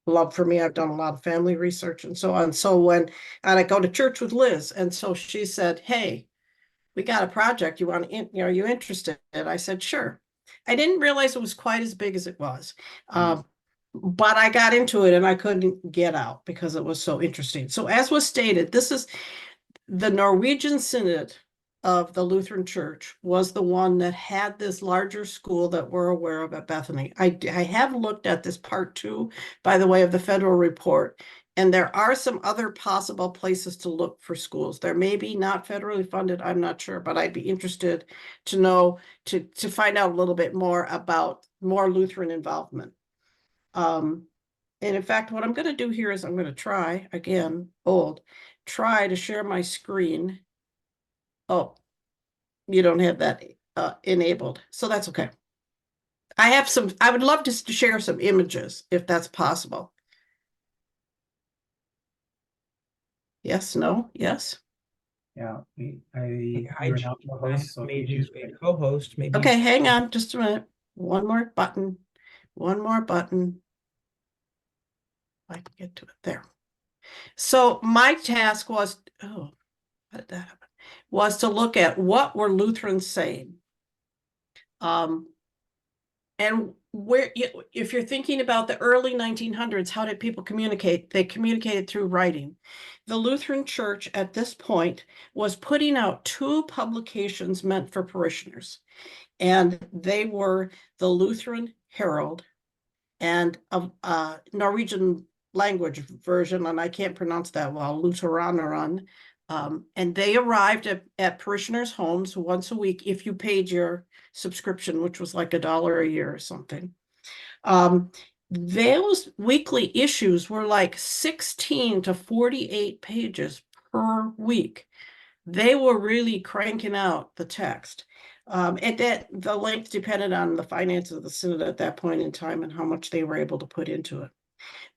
love for me. I've done a lot of family research and so on. So and I go to church with Liz, and so she said, "Hey, we got a project. You want to, are you interested?" And I said, "Sure." I didn't realize it was quite as big as it was. But I got into it and I couldn't get out because it was so interesting. So as was stated, this is the Norwegian Synod of the Lutheran Church was the one that had this larger school that we're aware of at Bethany. I have looked at this part 2, by the way, of the federal report, and there are some other possible places to look for schools. There may be not federally funded, I'm not sure, but I'd be interested to know, to find out a little bit more about more Lutheran involvement. And in fact, what I'm going to do here is I'm going to try, again, try to share my screen. Oh, you don't have that enabled, so that's okay. I would love to share some images if that's possible. Yes, no, yes. Yeah, I you're not the host, so made you a co-host. Maybe. Okay, hang on just a minute. One more button. I can get to it there. So my task was, how did that happen? Was to look at what were Lutherans saying. And if you're thinking about the early 1900s, how did people communicate? They communicated through writing. The Lutheran Church at this point was putting out 2 publications meant for parishioners, and they were the Lutheran Herald and a Norwegian language version, and I can't pronounce that well, Lutheraneran. And they arrived at parishioners' homes once a week if you paid your subscription, which was like $1 a year or something. Those weekly issues were like 16 to 48 pages per week. They were really cranking out the text. And that the length depended on the finances of the synod at that point in time and how much they were able to put into it.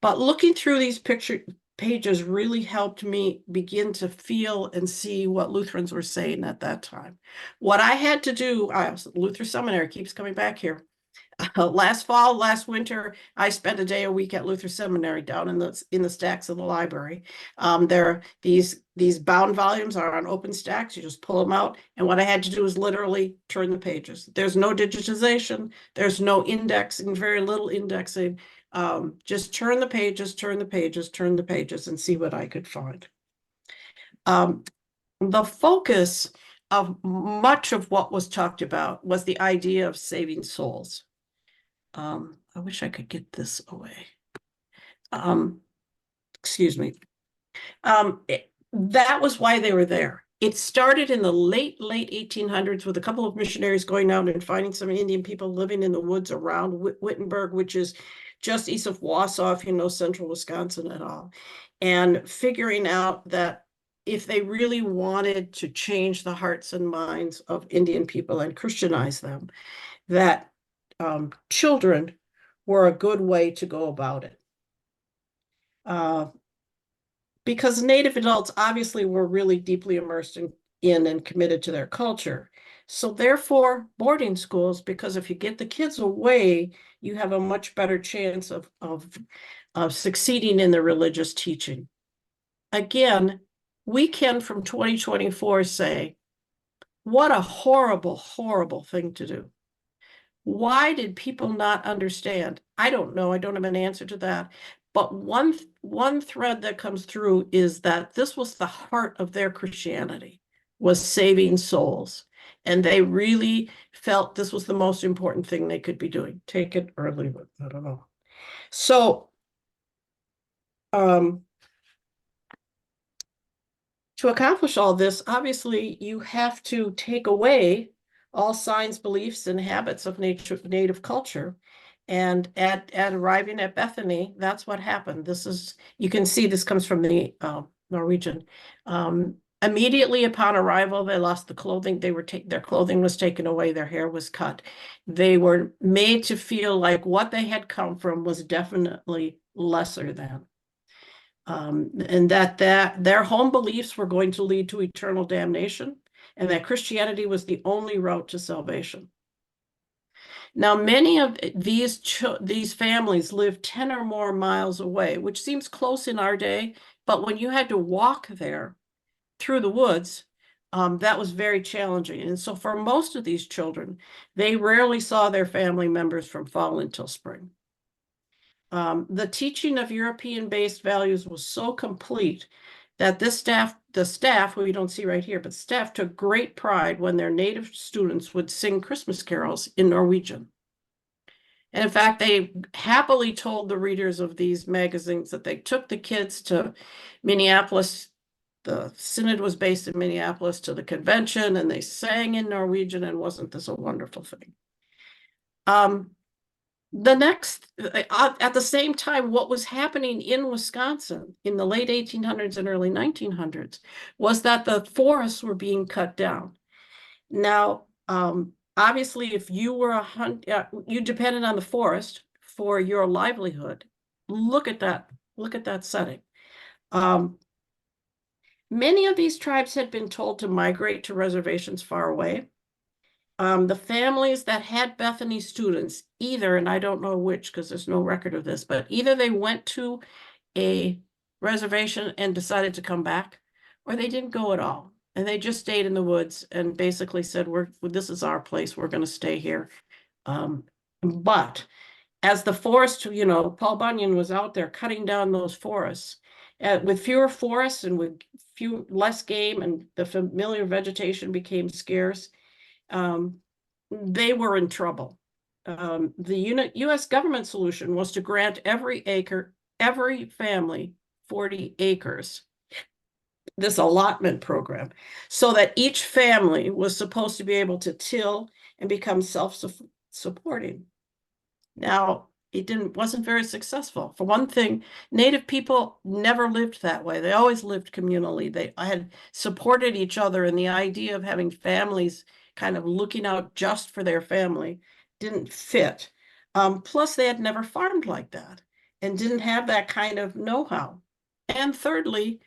But looking through these pages really helped me begin to feel and see what Lutherans were saying at that time. What I had to do, Luther Seminary keeps coming back here. Last fall, last winter, I spent a day a week at Luther Seminary down in the stacks of the library. These bound volumes are on open stacks. You just pull them out, and what I had to do is literally turn the pages. There's no digitization. There's no indexing. Very little indexing. Just turn the pages, turn the pages, turn the pages, and see what I could find. The focus of much of what was talked about was the idea of saving souls. I wish I could get this away. Excuse me. That was why they were there. It started in the late 1800s with a couple of missionaries going out and finding some Indian people living in the woods around Wittenberg, which is just east of Wausau, if you know central Wisconsin at all, and figuring out that if they really wanted to change the hearts and minds of Indian people and Christianize them, that children were a good way to go about it. Because Native adults obviously were really deeply immersed in and committed to their culture. So therefore, boarding schools, because if you get the kids away, you have a much better chance of succeeding in the religious teaching. Again, we can from 2024 say, what a horrible, horrible thing to do. Why did people not understand? I don't know. I don't have an answer to that. But one thread that comes through is that this was the heart of their Christianity, was saving souls. And they really felt this was the most important thing they could be doing. Take it or leave it. I don't know. So, to accomplish all this, obviously, you have to take away all signs, beliefs, and habits of native culture. And at arriving at Bethany, that's what happened. You can see this comes from the Norwegian. Immediately upon arrival, they lost the clothing. Their clothing was taken away. Their hair was cut. They were made to feel like what they had come from was definitely lesser than. And that their home beliefs were going to lead to eternal damnation, and that Christianity was the only route to salvation. Now, many of these families lived 10 or more miles away, which seems close in our day, but when you had to walk there through the woods, that was very challenging. And so for most of these children, they rarely saw their family members from fall until spring. The teaching of European-based values was so complete that the staff, who you don't see right here, but staff took great pride when their native students would sing Christmas carols in Norwegian. And in fact, they happily told the readers of these magazines that they took the kids to Minneapolis. The synod was based in Minneapolis, to the convention, and they sang in Norwegian, and wasn't this a wonderful thing? At the same time, what was happening in Wisconsin in the late 1800s and early 1900s was that the forests were being cut down. Now, obviously, if you were you depended on the forest for your livelihood. Look at that setting. Many of these tribes had been told to migrate to reservations far away. The families that had Bethany students, either, and I don't know which because there's no record of this, but either they went to a reservation and decided to come back, or they didn't go at all. And they just stayed in the woods and basically said, this is our place. We're going to stay here. But as the forest, you know, Paul Bunyan was out there cutting down those forests. With fewer forests and with less game, and the familiar vegetation became scarce, they were in trouble. The U.S. government solution was to grant every family 40 acres, this allotment program, so that each family was supposed to be able to till and become self-supporting. Now, it wasn't very successful. For one thing, Native people never lived that way. They always lived communally. They had supported each other, and the idea of having families kind of looking out just for their family didn't fit. Plus, they had never farmed like that and didn't have that kind of know-how. And thirdly,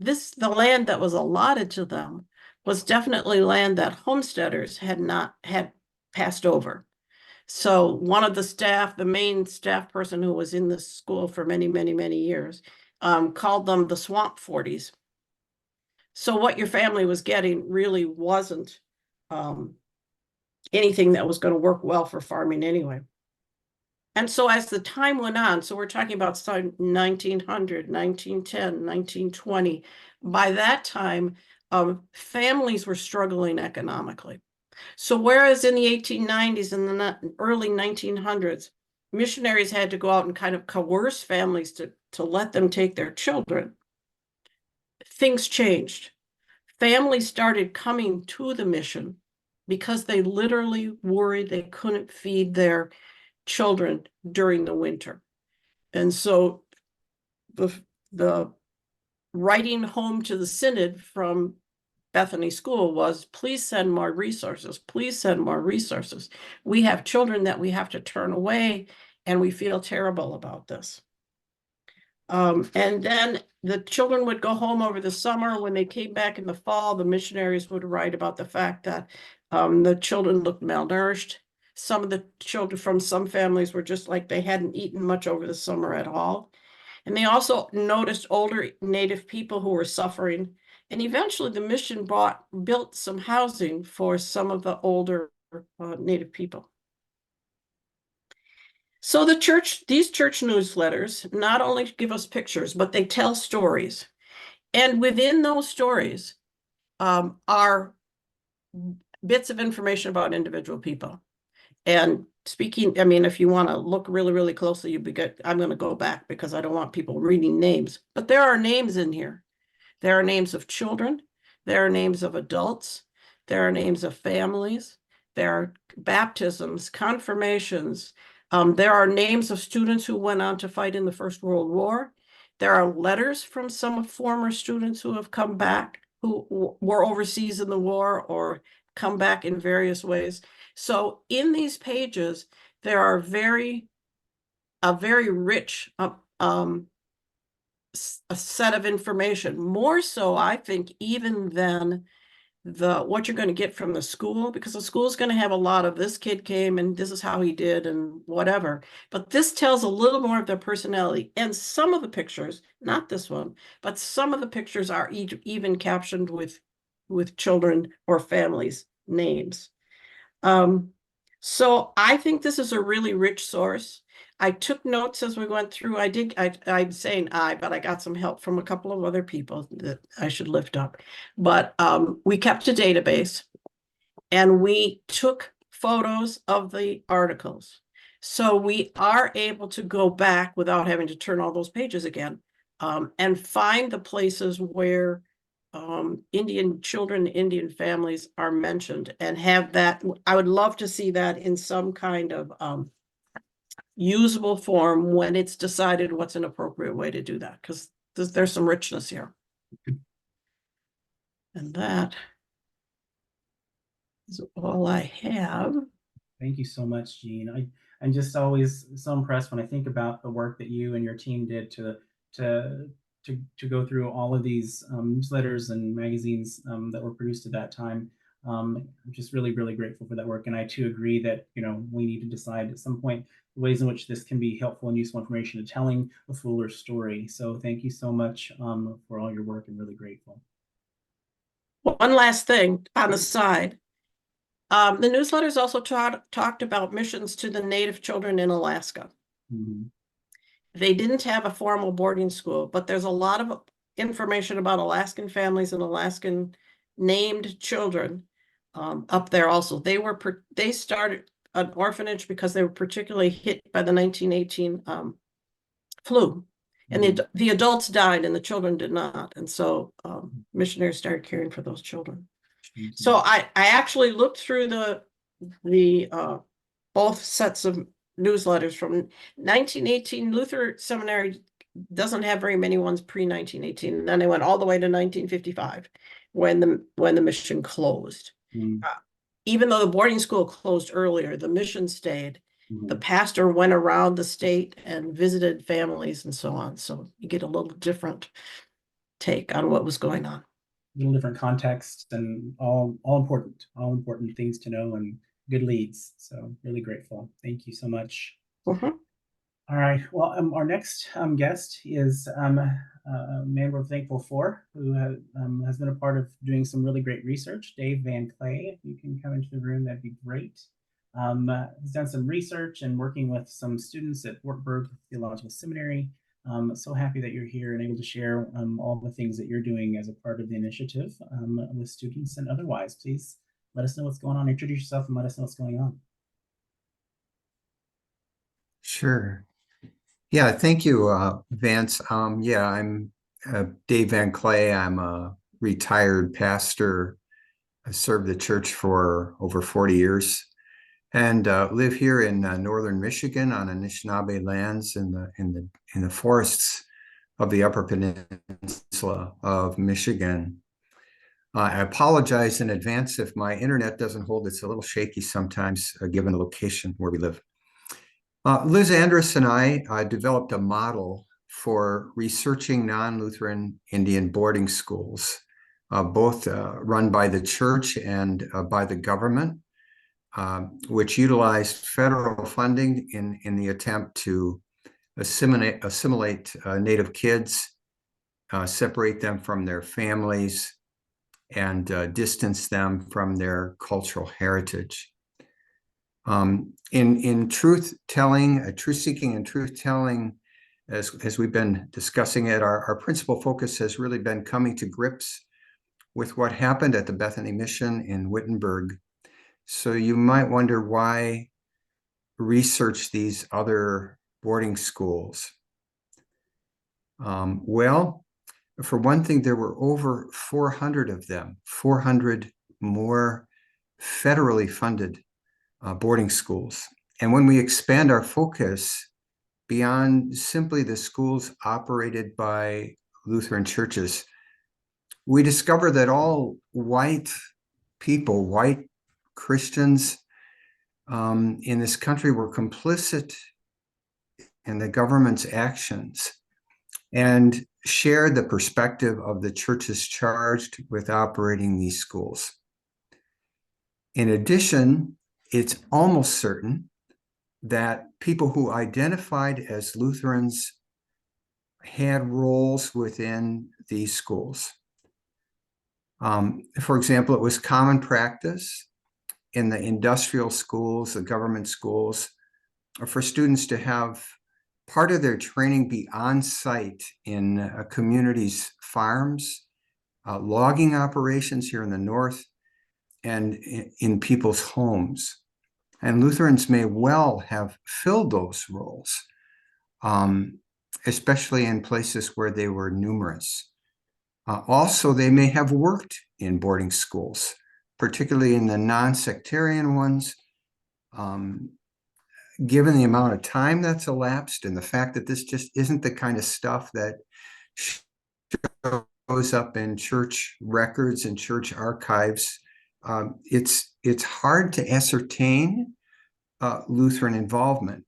the land that was allotted to them was definitely land that homesteaders had passed over. So one of the main staff person who was in this school for many, many, many years, called them the swamp 40s. So what your family was getting really wasn't anything that was going to work well for farming anyway. And so as the time went on, so we're talking about 1900, 1910, 1920, by that time, families were struggling economically. So whereas in the 1890s and the early 1900s, missionaries had to go out and kind of coerce families to let them take their children, things changed. Families started coming to the mission because they literally worried they couldn't feed their children during the winter. And so the writing home to the synod from Bethany School was, please send more resources. Please send more resources. We have children that we have to turn away, and we feel terrible about this. And then the children would go home over the summer. When they came back in the fall, the missionaries would write about the fact that the children looked malnourished. Some of the children from some families were just like they hadn't eaten much over the summer at all. And they also noticed older Native people who were suffering. And eventually the mission built some housing for some of the older Native people. So these church newsletters not only give us pictures, but they tell stories. And within those stories are bits of information about individual people. And speaking, I mean, if you want to look really, really closely, I'm going to go back because I don't want people reading names. But there are names in here. There are names of children. There are names of adults. There are names of families. There are baptisms, confirmations. There are names of students who went on to fight in the First World War. There are letters from some former students who have come back, who were overseas in the war or come back in various ways. So in these pages, there are a very rich a set of information, more so, I think, even than what you're going to get from the school, because the school is going to have a lot of this kid came and this is how he did and whatever. But this tells a little more of their personality. And some of the pictures, not this one, but some of the pictures are even captioned with children or families' names. So I think this is a really rich source. I took notes as we went through. I'm saying but I got some help from a couple of other people that I should lift up. But we kept a database and we took photos of the articles. So we are able to go back without having to turn all those pages again and find the places where Indian children, Indian families are mentioned, and have that. I would love to see that in some kind of usable form when it's decided what's an appropriate way to do that, because there's some richness here. And that is all I have. Thank you so much, Jean. I'm just always so impressed when I think about the work that you and your team did to go through all of these newsletters and magazines that were produced at that time. I'm just really, really grateful for that work. And I too agree that, we need to decide at some point the ways in which this can be helpful and useful information to telling a fuller story. So thank you so much for all your work. I'm really grateful. One last thing on the side. The newsletters also talked about missions to the Native children in Alaska. Mhm. They didn't have a formal boarding school, but there's a lot of information about Alaskan families and Alaskan named children up there also. They started an orphanage because they were particularly hit by the 1918 flu. And the adults died and the children did not. And so missionaries started caring for those children. So I actually looked through the both sets of newsletters from 1918. Luther Seminary doesn't have very many ones pre-1918. And then they went all the way to 1955 when the mission closed. Even though the boarding school closed earlier, the mission stayed. The pastor went around the state and visited families and so on. So you get a little different take on what was going on. Little different context and all important things to know and good leads. So really grateful. Thank you so much. All right. Well, our next guest is a man we're thankful for, who has been a part of doing some really great research. Dave Van Clay, if you can come into the room, that'd be great. He's done some research and working with some students at Wartburg Theological Seminary. So happy that you're here and able to share all the things that you're doing as a part of the initiative with students and otherwise. Please let us know what's going on. Introduce yourself and let us know what's going on. Sure. Yeah, thank you, Vance. Yeah, I'm Dave Van Clay. I'm a retired pastor. I served the church for over 40 years and live here in northern Michigan on Anishinaabe lands in the forests of the Upper Peninsula of Michigan. I apologize in advance if my internet doesn't hold. It's a little shaky sometimes, given the location where we live. Liz Andrus and I developed a model for researching non-Lutheran Indian boarding schools, both run by the church and by the government, which utilized federal funding in the attempt to assimilate Native kids, separate them from their families, and distance them from their cultural heritage. In truth telling, truth seeking and truth telling, as we've been discussing it, our principal focus has really been coming to grips with what happened at the Bethany Mission in Wittenberg. So you might wonder why research these other boarding schools. Well, for one thing, there were over 400 of them, 400 more federally funded boarding schools. And when we expand our focus beyond simply the schools operated by Lutheran churches, we discover that all white people, white Christians in this country were complicit in the government's actions and shared the perspective of the churches charged with operating these schools. In addition, it's almost certain that people who identified as Lutherans had roles within these schools. For example, it was common practice in the industrial schools, the government schools, for students to have part of their training be on site in a community's farms, logging operations here in the north, and in people's homes. And Lutherans may well have filled those roles, especially in places where they were numerous. Also, they may have worked in boarding schools, particularly in the non-sectarian ones. Given the amount of time that's elapsed and the fact that this just isn't the kind of stuff that shows up in church records and church archives, it's hard to ascertain Lutheran involvement,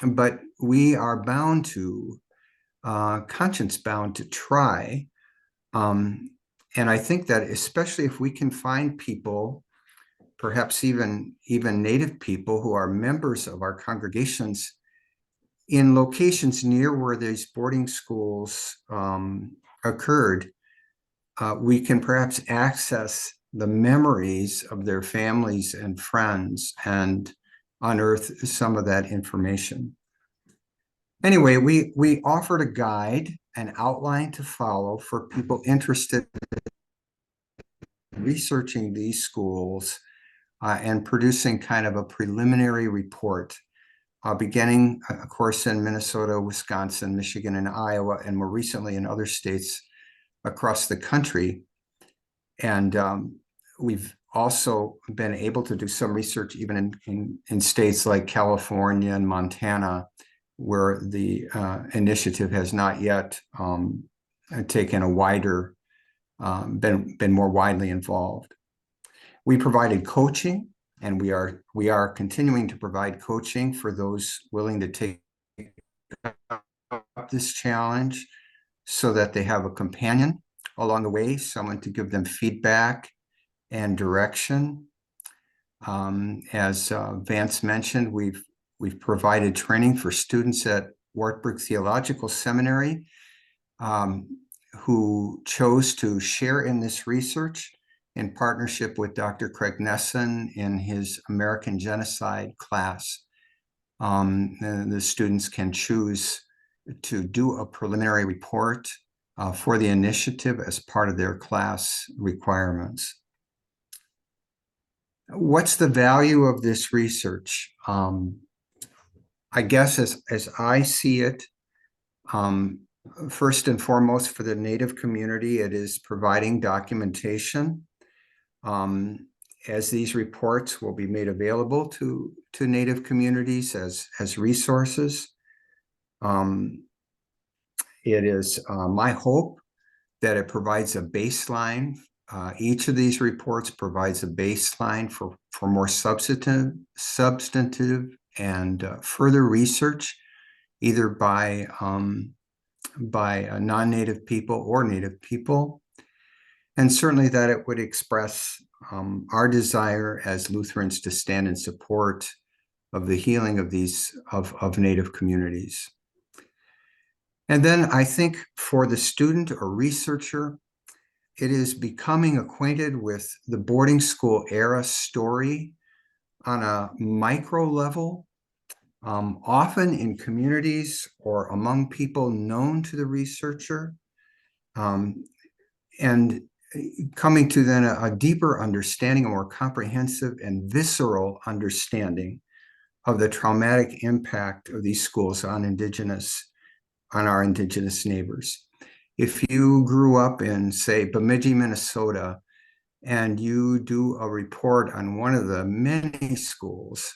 but we are bound to, conscience bound to try. And I think that especially if we can find people, perhaps even Native people who are members of our congregations in locations near where these boarding schools occurred, we can perhaps access the memories of their families and friends and unearth some of that information. Anyway, we offered a guide, an outline to follow for people interested in researching these schools and producing kind of a preliminary report, beginning, of course, in Minnesota, Wisconsin, Michigan, and Iowa, and more recently in other states across the country. And we've also been able to do some research even in states like California and Montana, where the initiative has not yet taken a wider, been more widely involved. We provided coaching, and we are continuing to provide coaching for those willing to take up this challenge, so that they have a companion along the way, someone to give them feedback and direction. As Vance mentioned, we've provided training for students at Wartburg Theological Seminary who chose to share in this research in partnership with Dr. Craig Nesson in his American Genocide class. The students can choose to do a preliminary report for the initiative as part of their class requirements. What's the value of this research? I guess as I see it, first and foremost for the Native community, it is providing documentation, as these reports will be made available to Native communities as resources. It is my hope that it provides a baseline. Each of these reports provides a baseline for more substantive and further research, either by non-Native people or Native people. And certainly that it would express our desire as Lutherans to stand in support of the healing of these of Native communities. And then I think for the student or researcher, it is becoming acquainted with the boarding school era story on a micro level, often in communities or among people known to the researcher, and coming to then a deeper understanding, a more comprehensive and visceral understanding of the traumatic impact of these schools on our Indigenous neighbors. If you grew up in, say, Bemidji, Minnesota, and you do a report on one of the many schools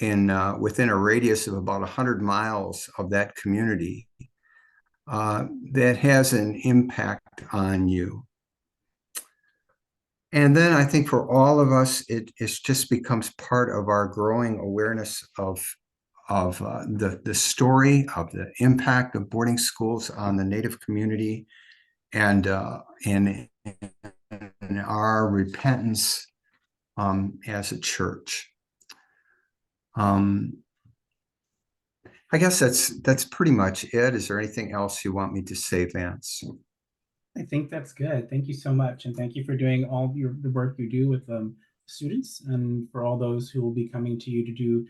within a radius of about 100 miles of that community, that has an impact on you. And then I think for all of us, it just becomes part of our growing awareness of the story of the impact of boarding schools on the Native community, and in our repentance as a church. I guess that's pretty much it. Is there anything else you want me to say, Vance? I think that's good. Thank you so much. And thank you for doing all the work you do with students, and for all those who will be coming to you to do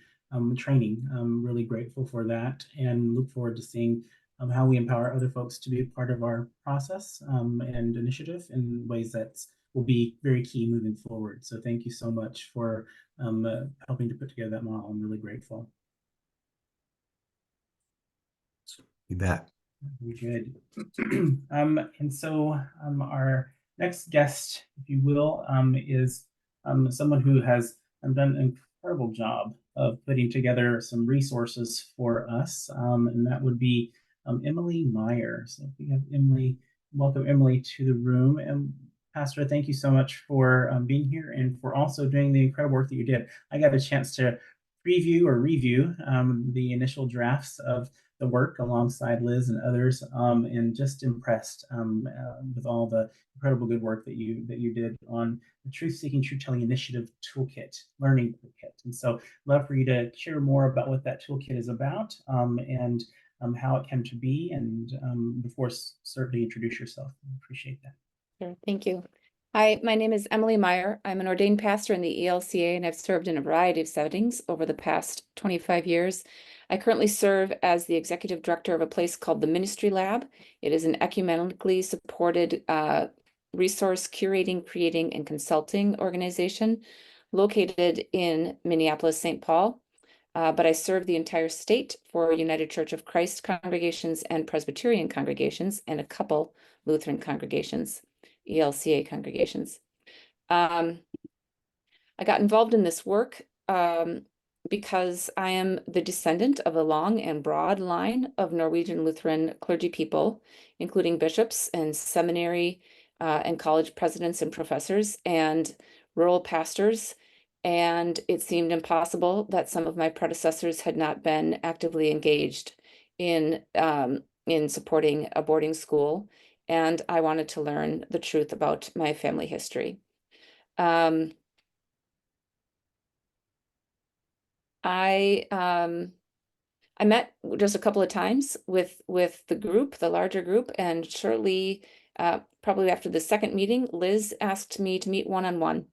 training. I'm really grateful for that, and look forward to seeing how we empower other folks to be a part of our process and initiative in ways that will be very key moving forward. So thank you so much for helping to put together that model. I'm really grateful. You bet. Very good. And so our next guest, if you will, is someone who has done an incredible job of putting together some resources for us, and that would be Emily Meyer. So if we have Emily, welcome Emily to the room. And Pastor, thank you so much for being here and for also doing the incredible work that you did. I got a chance to preview or review the initial drafts of the work alongside Liz and others, and just impressed with all the incredible good work that you did on the Truth Seeking, Truth Telling Initiative Toolkit, Learning Toolkit. And so love for you to share more about what that toolkit is about, and how it came to be, and before certainly introduce yourself. I appreciate that. Sure, thank you. Hi, my name is Emily Meyer. I'm an ordained pastor in the ELCA, and I've served in a variety of settings over the past 25 years. I currently serve as the executive director of a place called the Ministry Lab. It is an ecumenically supported resource curating, creating, and consulting organization located in Minneapolis, St. Paul. But I serve the entire state for United Church of Christ congregations and Presbyterian congregations and a couple Lutheran congregations. ELCA congregations. I got involved in this work because I am the descendant of a long and broad line of Norwegian Lutheran clergy people, including bishops and seminary and college presidents and professors and rural pastors. And it seemed impossible that some of my predecessors had not been actively engaged in supporting a boarding school. And I wanted to learn the truth about my family history. I met just a couple of times with the group, the larger group, and shortly, probably after the second meeting, Liz asked me to meet one-on-one.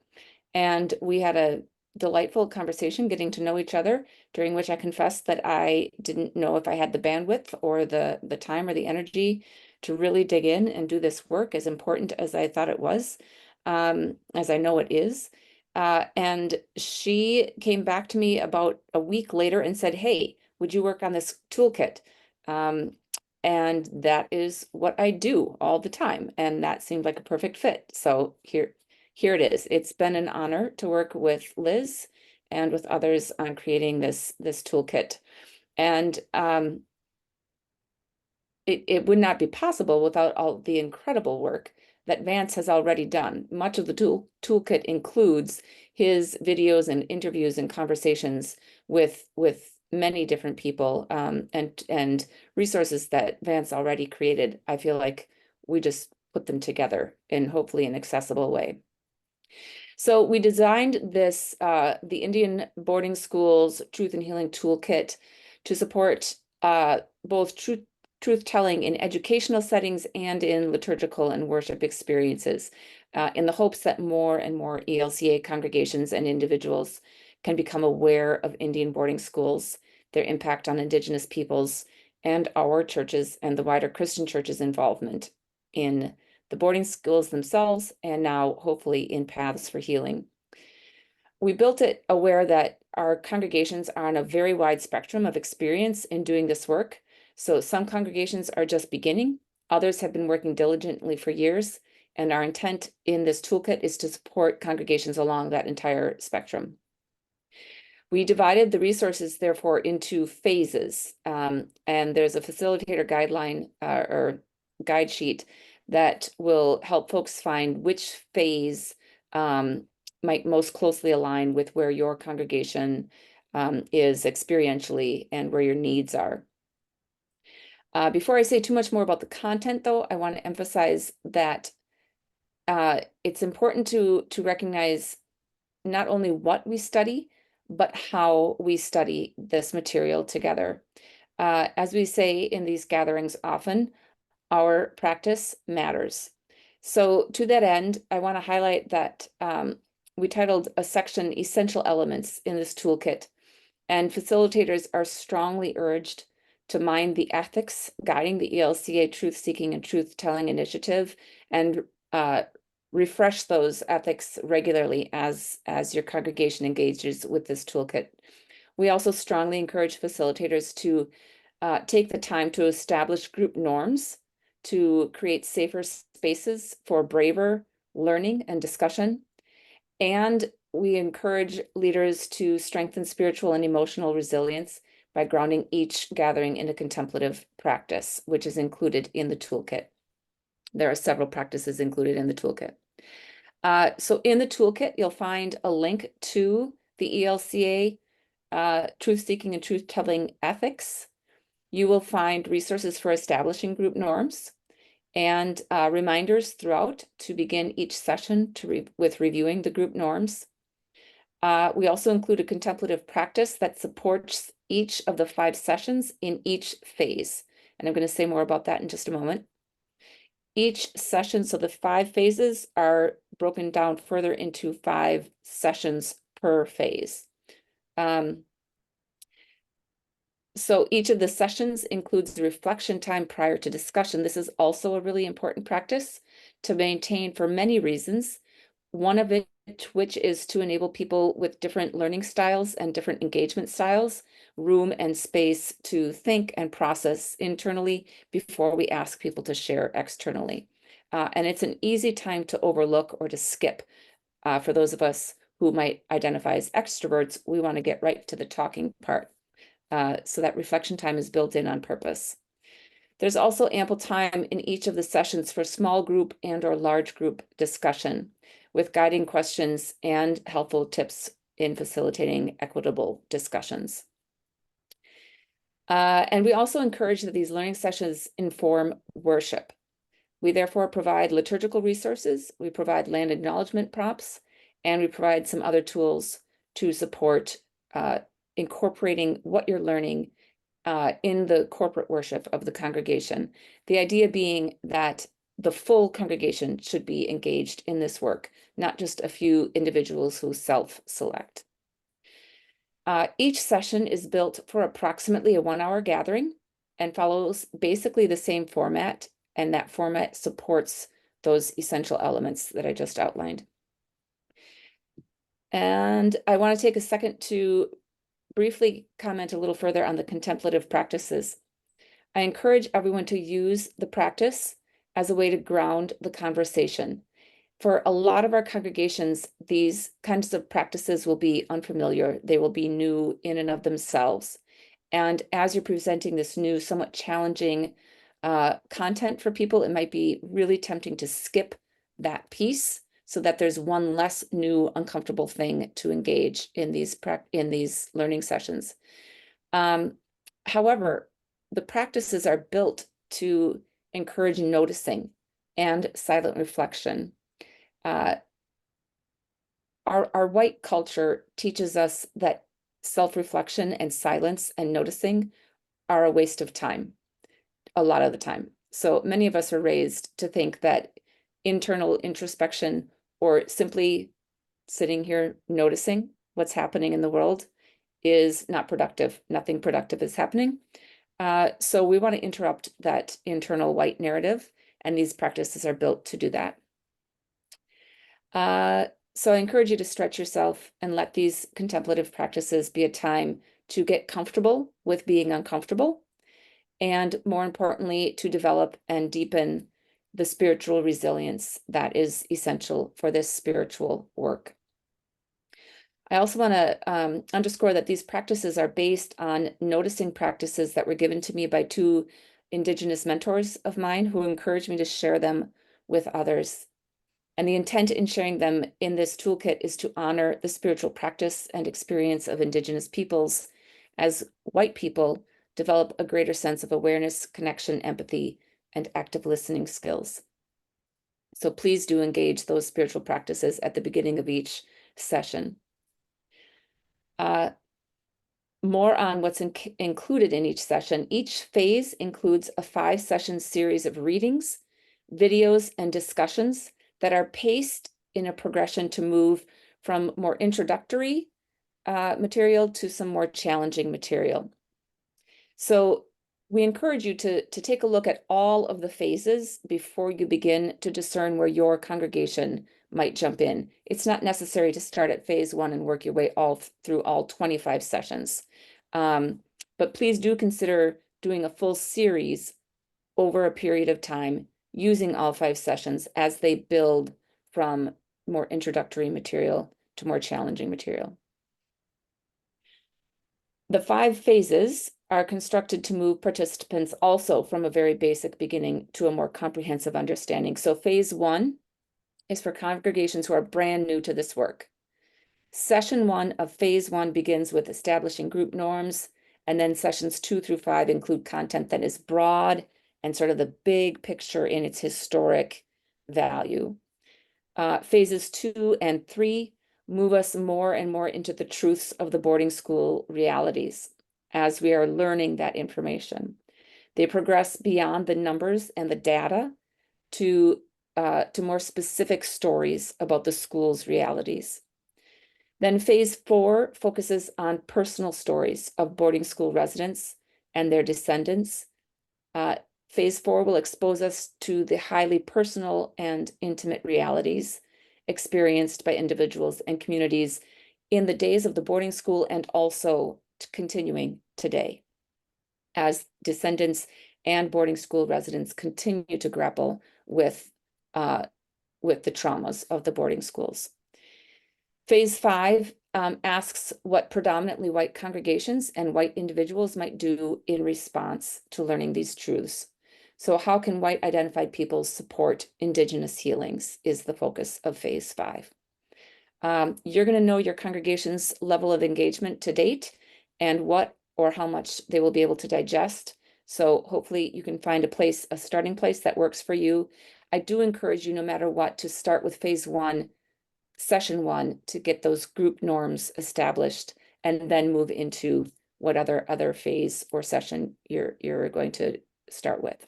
And we had a delightful conversation, getting to know each other, during which I confessed that I didn't know if I had the bandwidth or the time or the energy to really dig in and do this work as important as I thought it was, as I know it is. And she came back to me about a week later and said, "Hey, would you work on this toolkit?" And that is what I do all the time. And that seemed like a perfect fit. So here it is. It's been an honor to work with Liz and with others on creating this toolkit. And it would not be possible without all the incredible work that Vance has already done. Much of the toolkit includes his videos and interviews and conversations with many different people and resources that Vance already created. I feel like we just put them together in hopefully an accessible way. So we designed this, the Indian Boarding Schools Truth and Healing Toolkit to support both truth-telling in educational settings and in liturgical and worship experiences, in the hopes that more and more ELCA congregations and individuals can become aware of Indian boarding schools, their impact on Indigenous peoples, and our churches and the wider Christian church's involvement in the boarding schools themselves, and now hopefully in paths for healing. We built it aware that our congregations are on a very wide spectrum of experience in doing this work. So some congregations are just beginning, others have been working diligently for years, and our intent in this toolkit is to support congregations along that entire spectrum. We divided the resources, therefore, into phases, and there's a facilitator guideline or guide sheet that will help folks find which phase might most closely align with where your congregation is experientially and where your needs are. Before I say too much more about the content, though, I want to emphasize that it's important to recognize not only what we study, but how we study this material together. As we say in these gatherings often, our practice matters. So to that end, I want to highlight that we titled a section Essential Elements in this toolkit, and facilitators are strongly urged to mind the ethics guiding the ELCA truth-seeking and truth-telling initiative and refresh those ethics regularly as your congregation engages with this toolkit. We also strongly encourage facilitators to take the time to establish group norms to create safer spaces for braver learning and discussion. And we encourage leaders to strengthen spiritual and emotional resilience by grounding each gathering in a contemplative practice, which is included in the toolkit. There are several practices included in the toolkit. So in the toolkit, you'll find a link to the ELCA truth-seeking and truth-telling ethics. You will find resources for establishing group norms and reminders throughout to begin each session with reviewing the group norms. We also include a contemplative practice that supports each of the 5 sessions in each phase. And I'm going to say more about that in just a moment. Each session, so the 5 phases are broken down further into 5 sessions per phase. So each of the sessions includes the reflection time prior to discussion. This is also a really important practice to maintain for many reasons. One of it, which is to enable people with different learning styles and different engagement styles, room and space to think and process internally before we ask people to share externally. And it's an easy time to overlook or to skip. For those of us who might identify as extroverts, we want to get right to the talking part. So that reflection time is built in on purpose. There's also ample time in each of the sessions for small group and or large group discussion with guiding questions and helpful tips in facilitating equitable discussions. And we also encourage that these learning sessions inform worship. We therefore provide liturgical resources, we provide land acknowledgement prompts, and we provide some other tools to support incorporating what you're learning in the corporate worship of the congregation. The idea being that the full congregation should be engaged in this work, not just a few individuals who self-select. Each session is built for approximately a 1-hour gathering and follows basically the same format, and that format supports those essential elements that I just outlined. And I want to take a second to briefly comment a little further on the contemplative practices. I encourage everyone to use the practice as a way to ground the conversation. For a lot of our congregations, these kinds of practices will be unfamiliar. They will be new in and of themselves. And as you're presenting this new, somewhat challenging content for people, it might be really tempting to skip that piece so that there's one less new, uncomfortable thing to engage in these learning sessions. However, the practices are built to encourage noticing and silent reflection. Our white culture teaches us that self-reflection and silence and noticing are a waste of time a lot of the time. So many of us are raised to think that internal introspection or simply sitting here noticing what's happening in the world is not productive. Nothing productive is happening. So we want to interrupt that internal white narrative, and these practices are built to do that. So I encourage you to stretch yourself and let these contemplative practices be a time to get comfortable with being uncomfortable, and more importantly, to develop and deepen the spiritual resilience that is essential for this spiritual work. I also want to underscore that these practices are based on noticing practices that were given to me by 2 Indigenous mentors of mine who encouraged me to share them with others. And the intent in sharing them in this toolkit is to honor the spiritual practice and experience of Indigenous peoples as white people develop a greater sense of awareness, connection, empathy, and active listening skills. So please do engage those spiritual practices at the beginning of each session. More on what's included in each session. Each phase includes a 5-session series of readings, videos, and discussions that are paced in a progression to move from more introductory material to some more challenging material. So we encourage you to take a look at all of the phases before you begin to discern where your congregation might jump in. It's not necessary to start at phase 1 and work your way through all 25 sessions. But please do consider doing a full series over a period of time using all 5 sessions as they build from more introductory material to more challenging material. The 5 phases are constructed to move participants also from a very basic beginning to a more comprehensive understanding. So phase 1 is for congregations who are brand new to this work. Session 1 of phase 1 begins with establishing group norms, and then sessions 2 through 5 include content that is broad and sort of the big picture in its historic value. Phases 2 and 3 move us more and more into the truths of the boarding school realities as we are learning that information. They progress beyond the numbers and the data to more specific stories about the school's realities. Then phase 4 focuses on personal stories of boarding school residents and their descendants. Phase 4 will expose us to the highly personal and intimate realities experienced by individuals and communities in the days of the boarding school and also continuing today, as descendants and boarding school residents continue to grapple with the traumas of the boarding schools. Phase 5 asks what predominantly white congregations and white individuals might do in response to learning these truths. So how can white identified peoples support Indigenous healings is the focus of phase 5. You're going to know your congregation's level of engagement to date and what or how much they will be able to digest. So hopefully you can find a starting place that works for you. I do encourage you, no matter what, to start with phase 1, session 1, to get those group norms established, and then move into what other phase or session you're going to start with.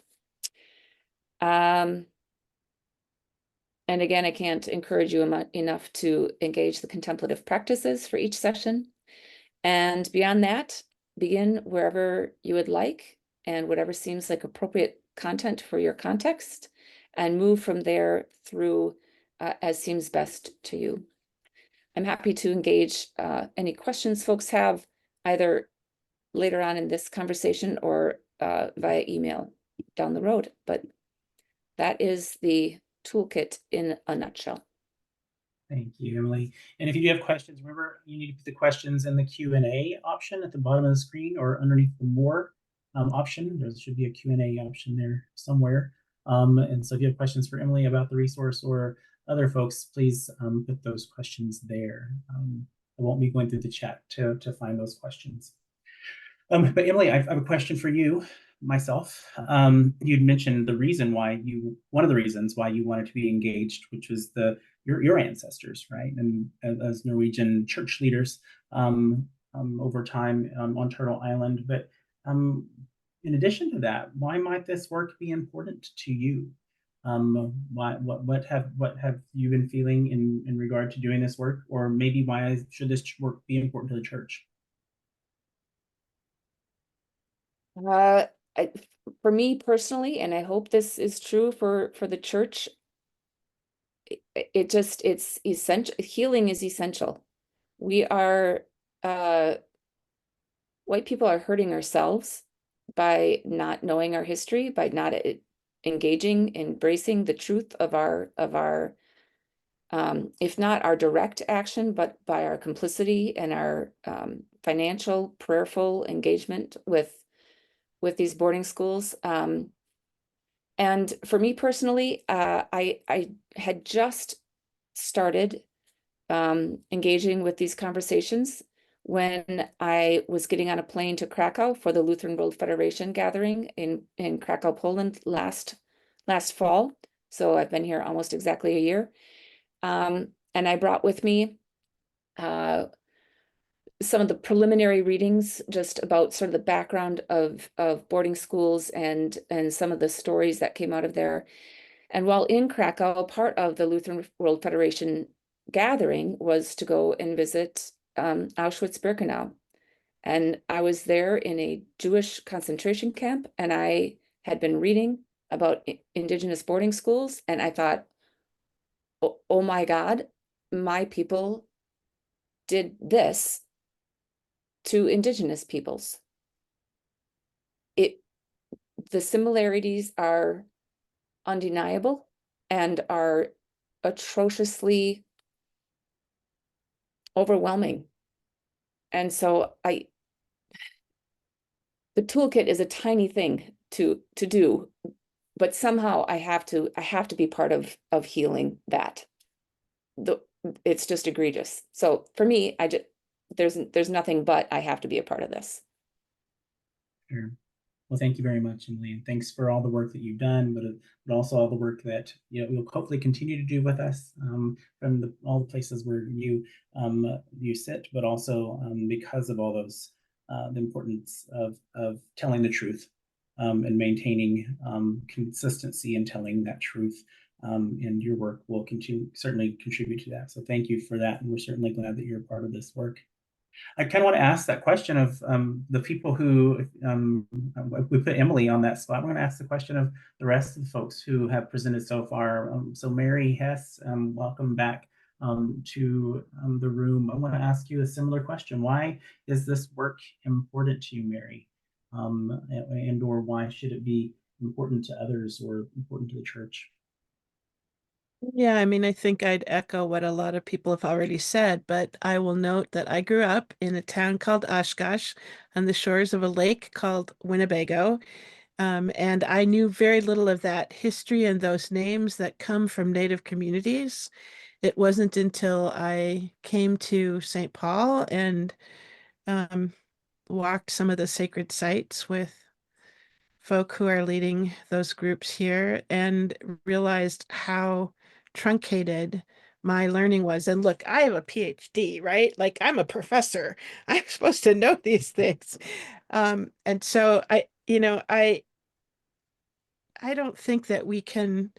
And again, I can't encourage you enough to engage the contemplative practices for each session. And beyond that, begin wherever you would like and whatever seems like appropriate content for your context, and move from there through as seems best to you. I'm happy to engage any questions folks have, either later on in this conversation or via email down the road. But that is the toolkit in a nutshell. Thank you, Emily. And if you do have questions, remember you need to put the questions in the Q&A option at the bottom of the screen or underneath the more option. There should be a Q&A option there somewhere. And so if you have questions for Emily about the resource or other folks, please put those questions there. I won't be going through the chat to find those questions. But Emily, I have a question for you, myself. You'd mentioned one of the reasons why you wanted to be engaged, which was your ancestors, right? And as Norwegian church leaders over time on Turtle Island. But in addition to that, why might this work be important to you? What have you been feeling in regard to doing this work, or maybe why should this work be important to the church? For me personally, and I hope this is true for the church, it's essential. Healing is essential. We are white people are hurting ourselves by not knowing our history, by not engaging, embracing the truth of our if not our direct action, but by our complicity and our financial, prayerful engagement with these boarding schools. And for me personally, I had just started engaging with these conversations when I was getting on a plane to Krakow for the Lutheran World Federation gathering in Krakow, Poland last fall. So I've been here almost exactly a year. And I brought with me some of the preliminary readings just about sort of the background of boarding schools and some of the stories that came out of there. And while in Krakow, part of the Lutheran World Federation gathering was to go and visit Auschwitz-Birkenau. And I was there in a Jewish concentration camp, and I had been reading about Indigenous boarding schools, and I thought, oh my God, my people did this to Indigenous peoples. The similarities are undeniable and are atrociously overwhelming. And so the toolkit is a tiny thing to do, but somehow I have to be part of healing that. It's just egregious. So for me, there's nothing but I have to be a part of this. Sure. Well, thank you very much, Emily, and thanks for all the work that you've done, but also all the work that you'll hopefully continue to do with us from all the places where you sit, but also because of all those the importance of telling the truth and maintaining consistency and telling that truth. And your work will certainly contribute to that. So thank you for that. And we're certainly glad that you're a part of this work. I kind of want to ask that question of the people who we put Emily on that spot. We're going to ask the question of the rest of the folks who have presented so far. So Mary Hess, welcome back to the room. I want to ask you a similar question. Why is this work important to you, Mary? And or why should it be important to others or important to the church? Yeah, I mean, I think I'd echo what a lot of people have already said, but I will note that I grew up in a town called Oshkosh on the shores of a lake called Winnebago. And I knew very little of that history and those names that come from Native communities. It wasn't until I came to St. Paul and walked some of the sacred sites with folk who are leading those groups here and realized how truncated my learning was. And look, I have a PhD, right? Like I'm a professor. I'm supposed to know these things. And so I don't think that we can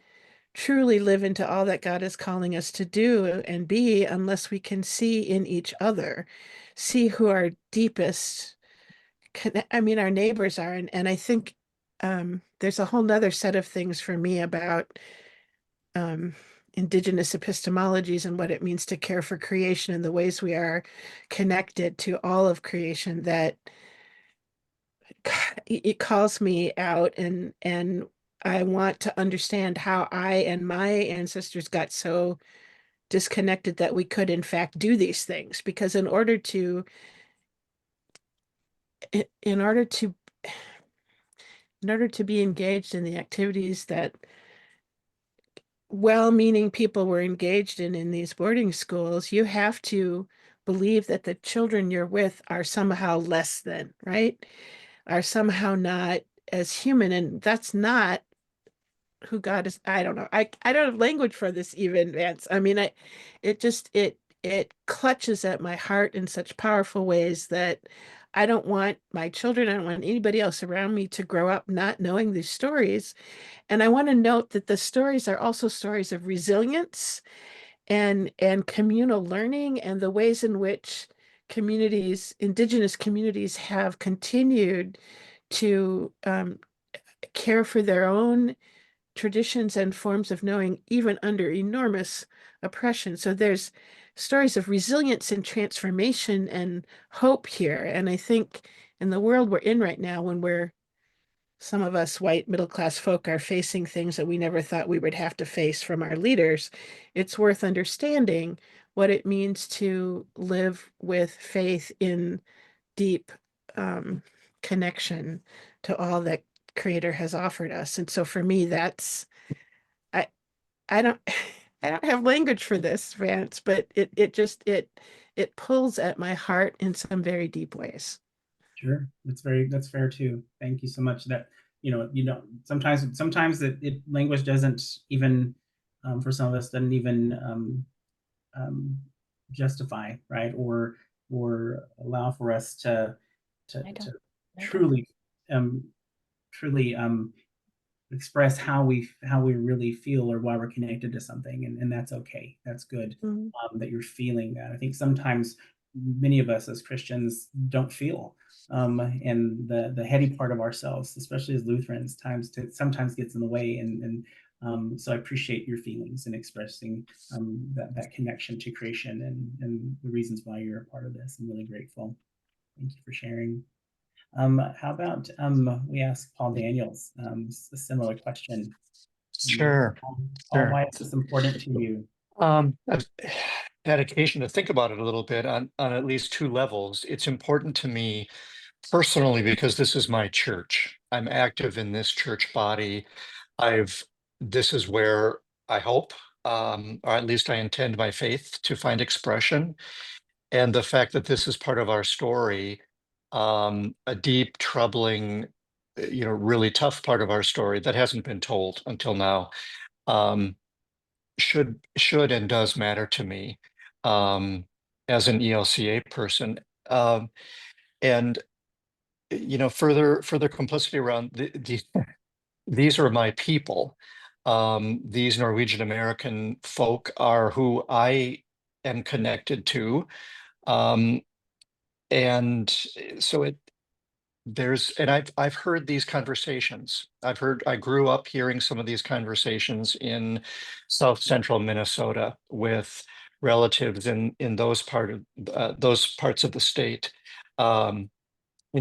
truly live into all that God is calling us to do and be unless we can see in each other, see who our deepest I mean, our neighbors are, and I think there's a whole nother set of things for me about indigenous epistemologies and what it means to care for creation and the ways we are connected to all of creation that it calls me out and I want to understand how I and my ancestors got so disconnected that we could in fact do these things because in order to be engaged in the activities that well-meaning people were engaged in these boarding schools, you have to believe that the children you're with are somehow less than, right? Are somehow not as human. And that's not who God is. I don't know. I don't have language for this even, Vance. I mean, it clutches at my heart in such powerful ways that I don't want my children, I don't want anybody else around me to grow up not knowing these stories. And I want to note that the stories are also stories of resilience and communal learning and the ways in which indigenous communities have continued to care for their own traditions and forms of knowing, even under enormous oppression. So there's stories of resilience and transformation and hope here. And I think in the world we're in right now, when some of us white middle class folk are facing things that we never thought we would have to face from our leaders, it's worth understanding what it means to live with faith in deep connection to all that Creator has offered us. And so for me, I I don't I don't have language for this, Vance, but it pulls at my heart in some very deep ways. Sure, that's fair too. Thank you so much. That sometimes language doesn't even for some of us doesn't even justify, right, or allow for us to truly truly express how we really feel or why we're connected to something, and that's okay. That's good. That you're feeling that. I think sometimes many of us as Christians don't feel, and the heady part of ourselves, especially as Lutherans, sometimes gets in the way, and so I appreciate your feelings and expressing that connection to creation and the reasons why you're a part of this. I'm really grateful. Thank you for sharing. How about we ask Paul Daniels a similar question? Sure. Paul, why is this important to you? I've had occasion to think about it a little bit on at least two levels. It's important to me personally because this is my church. I'm active in this church body. This is where I hope, or at least I intend my faith to find expression. And the fact that this is part of our story, a deep, troubling, really tough part of our story that hasn't been told until now, should and does matter to me as an ELCA person. And further complicity around these are my people. These Norwegian American folk are who I am connected to. And so I've heard these conversations. I grew up hearing some of these conversations in South Central Minnesota with relatives in those parts of the state, in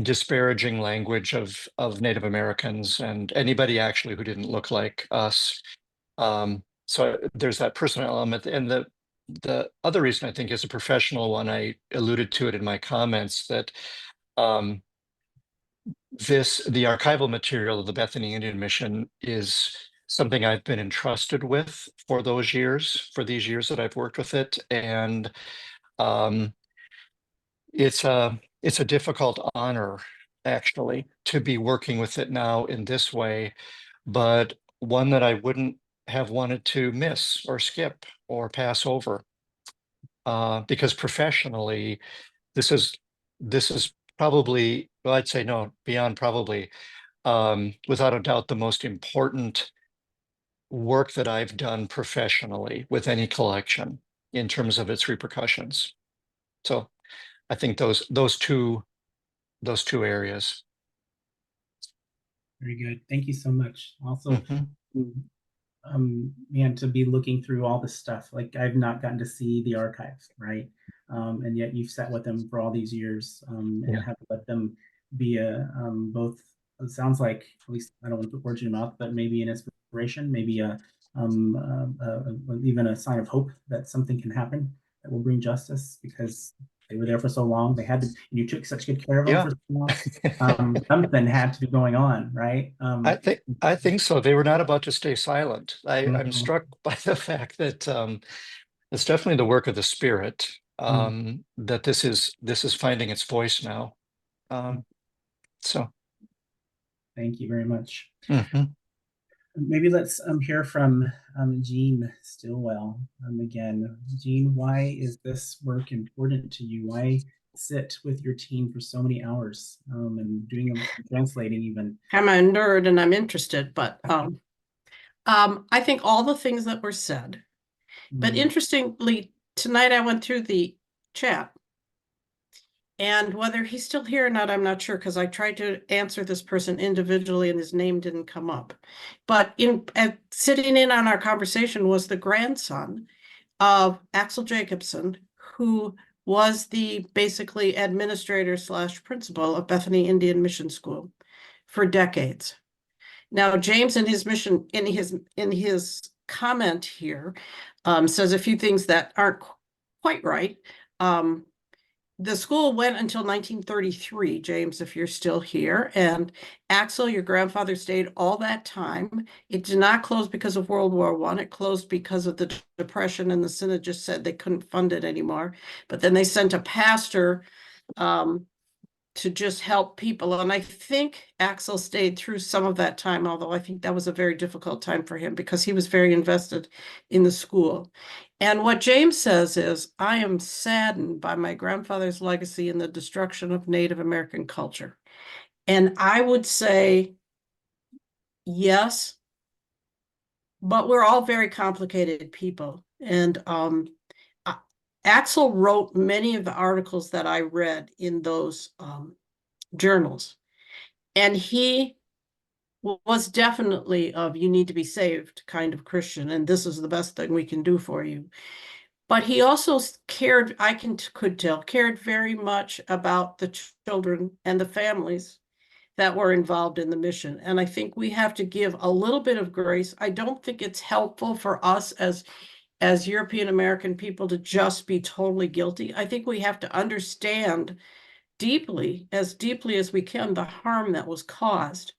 disparaging language of Native Americans and anybody actually who didn't look like us. So there's that personal element, and the other reason I think is a professional one. I alluded to it in my comments that the archival material of the Bethany Indian Mission is something I've been entrusted with for these years that I've worked with it. And it's a difficult honor, actually, to be working with it now in this way, but one that I wouldn't have wanted to miss or skip or pass over. Because professionally, this is probably, well, I'd say no, beyond probably, without a doubt, the most important work that I've done professionally with any collection in terms of its repercussions. So I think those two areas. Very good. Thank you so much. Also, man, to be looking through all this stuff, like I've not gotten to see the archives, right? And yet you've sat with them for all these years, and have let them be both. It sounds like, at least I don't want to put words in your mouth, but maybe an inspiration, maybe even a sign of hope that something can happen that will bring justice, because they were there for so long. They had to, and you took such good care of them for so long. Something had to be going on, right? I think so. They were not about to stay silent. I'm struck by the fact that it's definitely the work of the Spirit, that this is finding its voice now. So thank you very much. Maybe let's hear from Jean Stillwell again. Jean, why is this work important to you? Why sit with your team for so many hours and doing translating even? I'm a nerd and I'm interested, but I think all the things that were said. But interestingly, tonight I went through the chat, and whether he's still here or not, I'm not sure, because I tried to answer this person individually and his name didn't come up. But sitting in on our conversation was the grandson of Axel Jacobson, who was the basically administrator / principal of Bethany Indian Mission School for decades. Now, James in his mission, in his comment here, says a few things that aren't quite right. The school went until 1933, James, if you're still here. And Axel, your grandfather, stayed all that time. It did not close because of World War I. It closed because of the Depression, and the Synod just said they couldn't fund it anymore. But then they sent a pastor to just help people. And I think Axel stayed through some of that time, although I think that was a very difficult time for him because he was very invested in the school. And what James says is, I am saddened by my grandfather's legacy in the destruction of Native American culture. And I would say, yes, but we're all very complicated people. And Axel wrote many of the articles that I read in those journals. And he was definitely of you need to be saved kind of Christian, and this is the best thing we can do for you. But he also cared, could tell, cared very much about the children and the families that were involved in the mission. And I think we have to give a little bit of grace. I don't think it's helpful for us as European American people to just be totally guilty. I think we have to understand deeply as we can, the harm that was caused.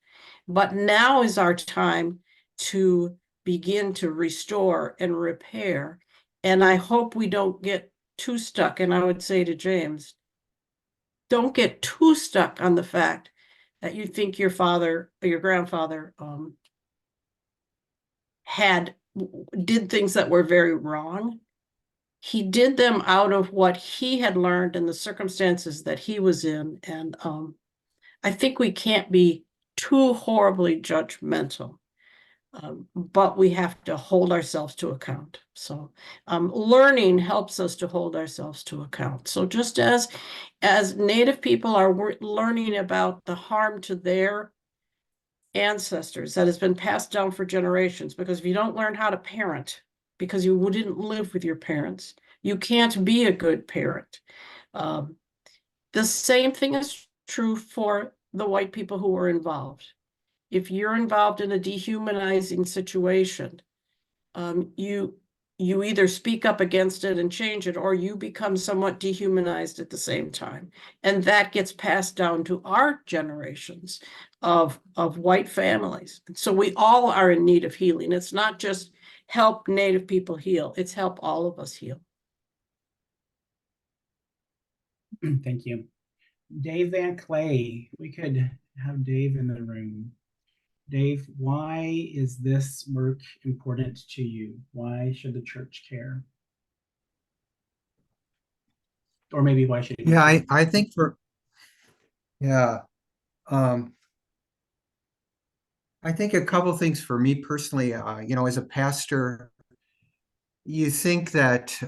But now is our time to begin to restore and repair. And I hope we don't get too stuck. And I would say to James, don't get too stuck on the fact that you think your father or your grandfather did things that were very wrong. He did them out of what he had learned and the circumstances that he was in. And I think we can't be too horribly judgmental. But we have to hold ourselves to account. So learning helps us to hold ourselves to account. So just as Native people are learning about the harm to their ancestors that has been passed down for generations, because if you don't learn how to parent, because you didn't live with your parents, you can't be a good parent. The same thing is true for the white people who were involved. If you're involved in a dehumanizing situation, you either speak up against it and change it, or you become somewhat dehumanized at the same time. And that gets passed down to our generations of white families. So we all are in need of healing. It's not just help Native people heal, it's help all of us heal. Thank you. Dave Van Clay, we could have Dave in the room. Dave, why is this work important to you? Why should the church care? Or maybe why should it? Yeah, I think I think a couple things for me personally, as a pastor, you think that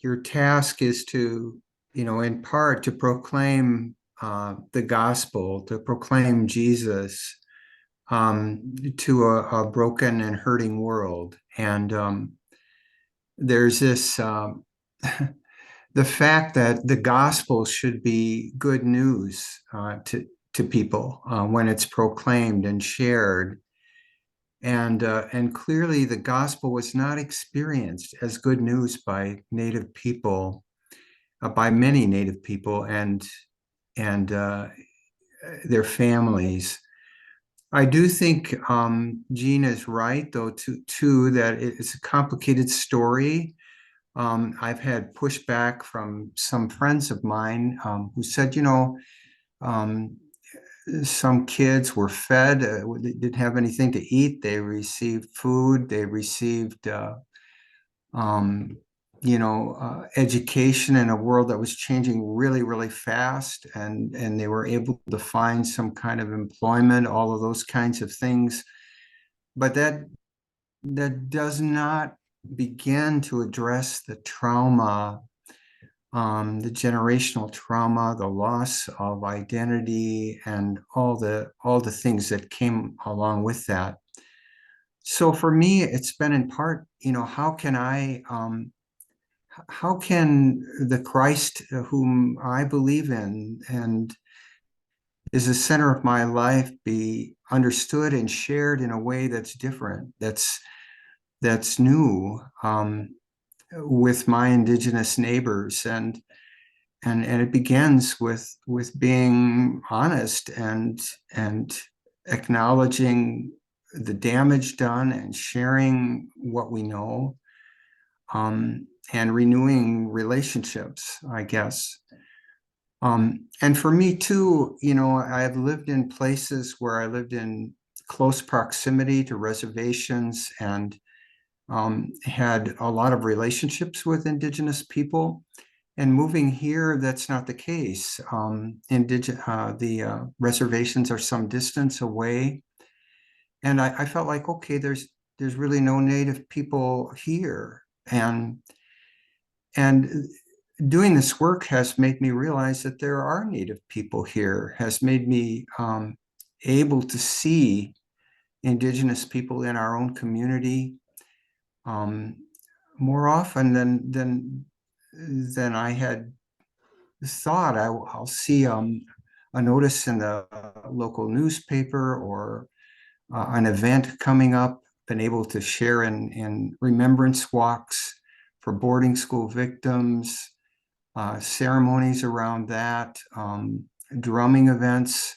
your task is to, in part to proclaim the gospel, to proclaim Jesus to a broken and hurting world. And there's this, the fact that the gospel should be good news to people when it's proclaimed and shared. And clearly the gospel was not experienced as good news by Native people, by many Native people and their families. I do think Jean is right, though, too, that it's a complicated story. I've had pushback from some friends of mine who said, some kids were fed, they didn't have anything to eat. They received food, they received, education in a world that was changing really, really fast, and they were able to find some kind of employment, all of those kinds of things. But that does not begin to address the trauma, the generational trauma, the loss of identity, and all the things that came along with that. So for me, it's been in part, how can the Christ whom I believe in and is the center of my life be understood and shared in a way that's different, that's new, with my Indigenous neighbors, and it begins with being honest and acknowledging the damage done and sharing what we know, and renewing relationships, I guess. And for me too, I've lived in places where I lived in close proximity to reservations and had a lot of relationships with Indigenous people. And moving here, that's not the case. The reservations are some distance away. And I felt like, okay, there's really no Native people here. And doing this work has made me realize that there are Native people here, has made me able to see Indigenous people in our own community more often than I had thought. I'll see a notice in the local newspaper or an event coming up, been able to share in remembrance walks for boarding school victims, ceremonies around that, drumming events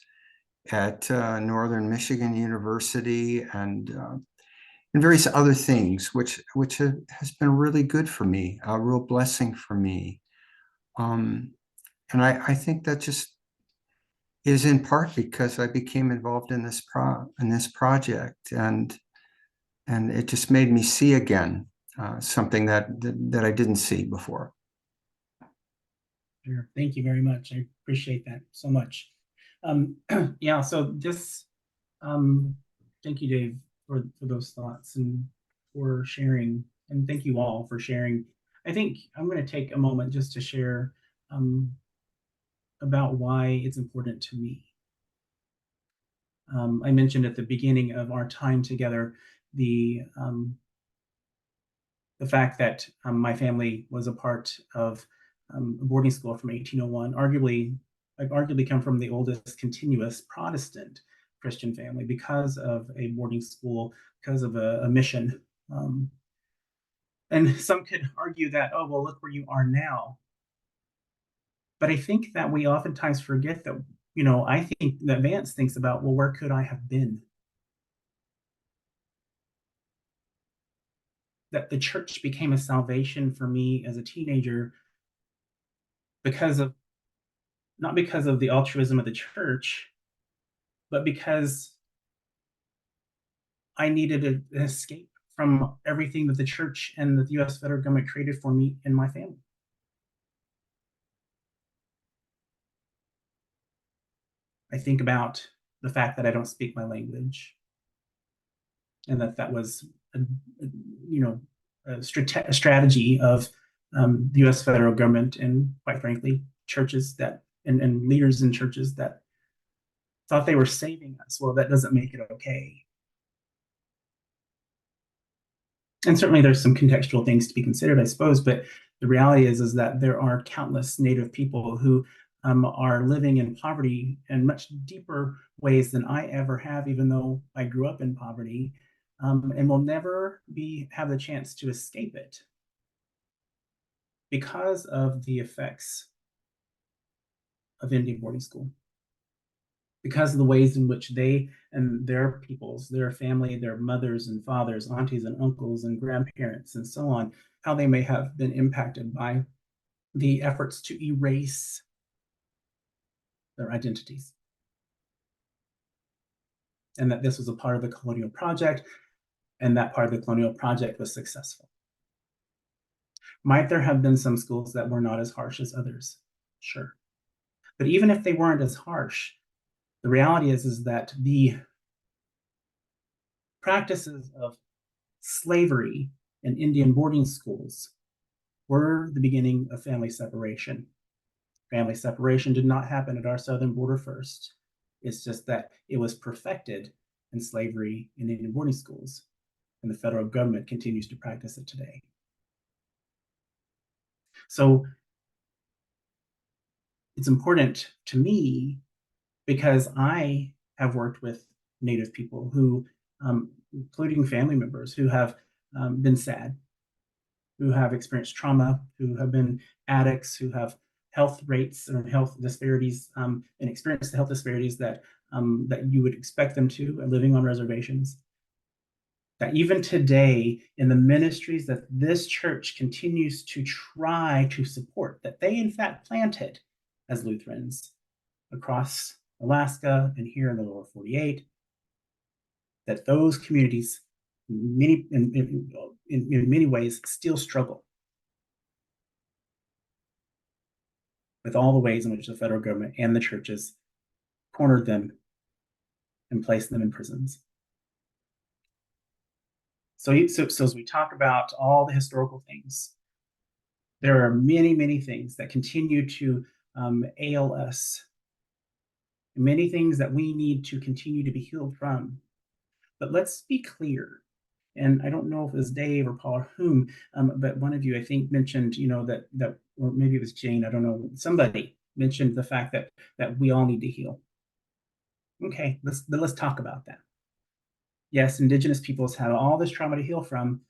at Northern Michigan University, and various other things, which has been really good for me, a real blessing for me. And I think that just is in part because I became involved in this project, and it just made me see again something that I didn't see before. Sure. Thank you very much. I appreciate that so much. Yeah, so this, thank you, Dave, for those thoughts and for sharing, and thank you all for sharing. I think I'm going to take a moment just to share about why it's important to me. I mentioned at the beginning of our time together the fact that my family was a part of a boarding school from 1801, arguably come from the oldest continuous Protestant Christian family because of a boarding school, because of a mission. And some could argue that, oh, well, look where you are now. But I think that we oftentimes forget that, I think that Vance thinks about, well, where could I have been? That the church became a salvation for me as a teenager not because of the altruism of the church, but because I needed an escape from everything that the church and the US federal government created for me and my family. I think about the fact that I don't speak my language, and that was a strategy of the US federal government and, quite frankly, churches and leaders in churches that thought they were saving us. Well, that doesn't make it okay. And certainly there's some contextual things to be considered, I suppose, but the reality is that there are countless Native people who are living in poverty in much deeper ways than I ever have, even though I grew up in poverty, and will never have the chance to escape it because of the effects of Indian boarding school, because of the ways in which they and their peoples, their family, their mothers and fathers, aunties and uncles and grandparents and so on, how they may have been impacted by the efforts to erase their identities. And that this was a part of the colonial project, and that part of the colonial project was successful. Might there have been some schools that were not as harsh as others? Sure. But even if they weren't as harsh, the reality is that the practices of slavery in Indian boarding schools were the beginning of family separation. Family separation did not happen at our southern border first. It's just that it was perfected in slavery in Indian boarding schools, and the federal government continues to practice it today. So it's important to me because I have worked with Native people who, including family members, who have been sad, who have experienced trauma, who have been addicts, who have health rates and health disparities, and experienced the health disparities that you would expect them to, living on reservations. That even today, in the ministries that this church continues to try to support, that they in fact planted as Lutherans across Alaska and here in the lower 48, that those communities in many ways still struggle with all the ways in which the federal government and the churches cornered them and placed them in prisons. So as we talk about all the historical things, there are many, many things that continue to ail us, many things that we need to continue to be healed from. But let's be clear, and I don't know if it was Dave or Paul or whom, but one of you, I think, mentioned, that, or maybe it was Jane, I don't know, somebody mentioned the fact that we all need to heal. Okay, let's talk about that. Yes, Indigenous peoples have all this trauma to heal from,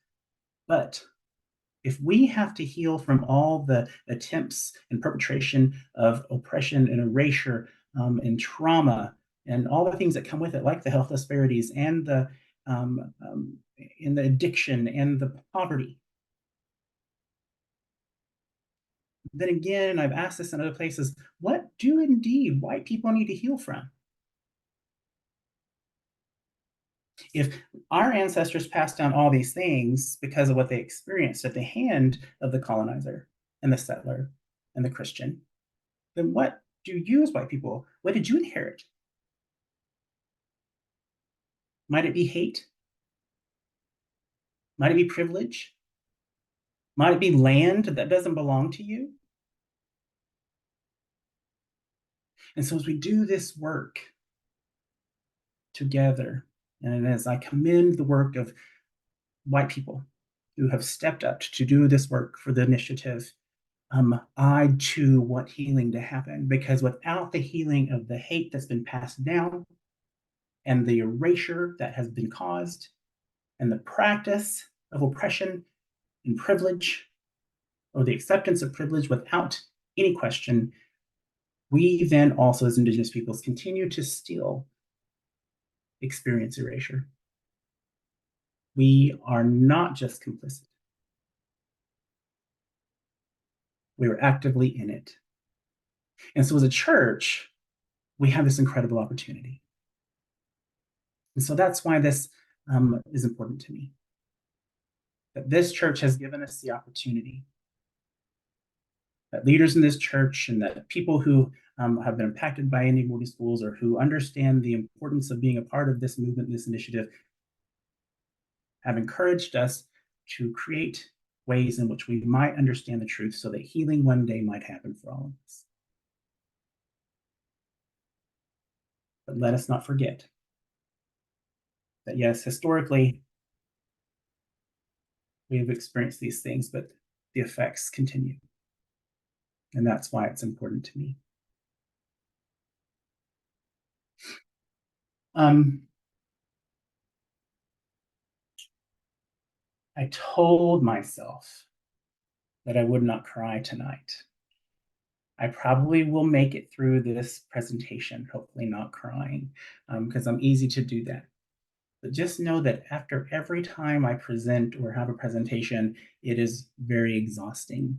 but if we have to heal from all the attempts and perpetration of oppression and erasure and trauma and all the things that come with it, like the health disparities and the addiction and the poverty, then again, I've asked this in other places, what do indeed white people need to heal from? If our ancestors passed down all these things because of what they experienced at the hand of the colonizer and the settler and the Christian, then what do you as white people, what did you inherit? Might it be hate? Might it be privilege? Might it be land that doesn't belong to you? And so as we do this work together, and as I commend the work of white people who have stepped up to do this work for the initiative, I too want healing to happen, because without the healing of the hate that's been passed down and the erasure that has been caused and the practice of oppression and privilege, or the acceptance of privilege without any question, we then also as Indigenous peoples continue to still experience erasure. We are not just complicit. We are actively in it. And so as a church, we have this incredible opportunity. And so that's why this is important to me. That this church has given us the opportunity, that leaders in this church and that people who have been impacted by Indian boarding schools, or who understand the importance of being a part of this movement, this initiative, have encouraged us to create ways in which we might understand the truth so that healing one day might happen for all of us. But let us not forget that, yes, historically, we have experienced these things, but the effects continue. And that's why it's important to me. I told myself that I would not cry tonight. I probably will make it through this presentation, hopefully not crying, because I'm easy to do that. But just know that after every time I present or have a presentation, it is very exhausting.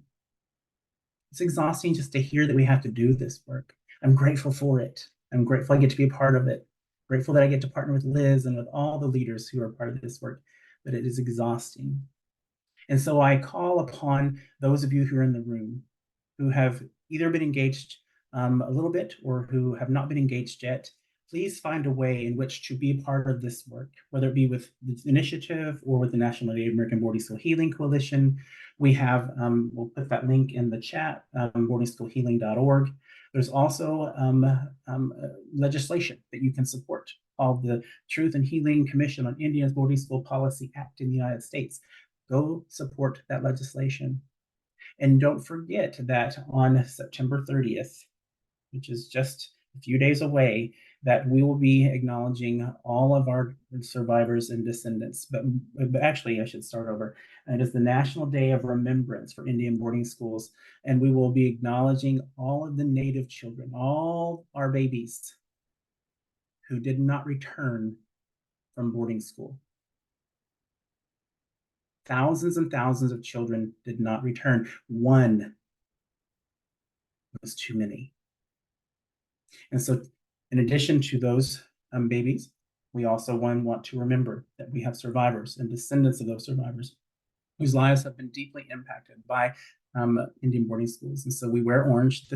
It's exhausting just to hear that we have to do this work. I'm grateful for it. I'm grateful I get to be a part of it. Grateful that I get to partner with Liz and with all the leaders who are part of this work, but it is exhausting. And so I call upon those of you who are in the room who have either been engaged a little bit or who have not been engaged yet. Please find a way in which to be a part of this work, whether it be with this initiative or with the National Native American Boarding School Healing Coalition. We have, we'll put that link in the chat, boardingschoolhealing.org. There's also legislation that you can support called the Truth and Healing Commission on Indians Boarding School Policy Act in the United States. Go support that legislation. And don't forget that on September 30th, which is just a few days away, that we will be acknowledging all of our survivors and descendants. But actually, I should start over. It is the National Day of Remembrance for Indian boarding schools. And we will be acknowledging all of the Native children, all our babies who did not return from boarding school. Thousands and thousands of children did not return. One was too many. And so in addition to those babies, we also want to remember that we have survivors and descendants of those survivors whose lives have been deeply impacted by Indian boarding schools. And so we wear orange.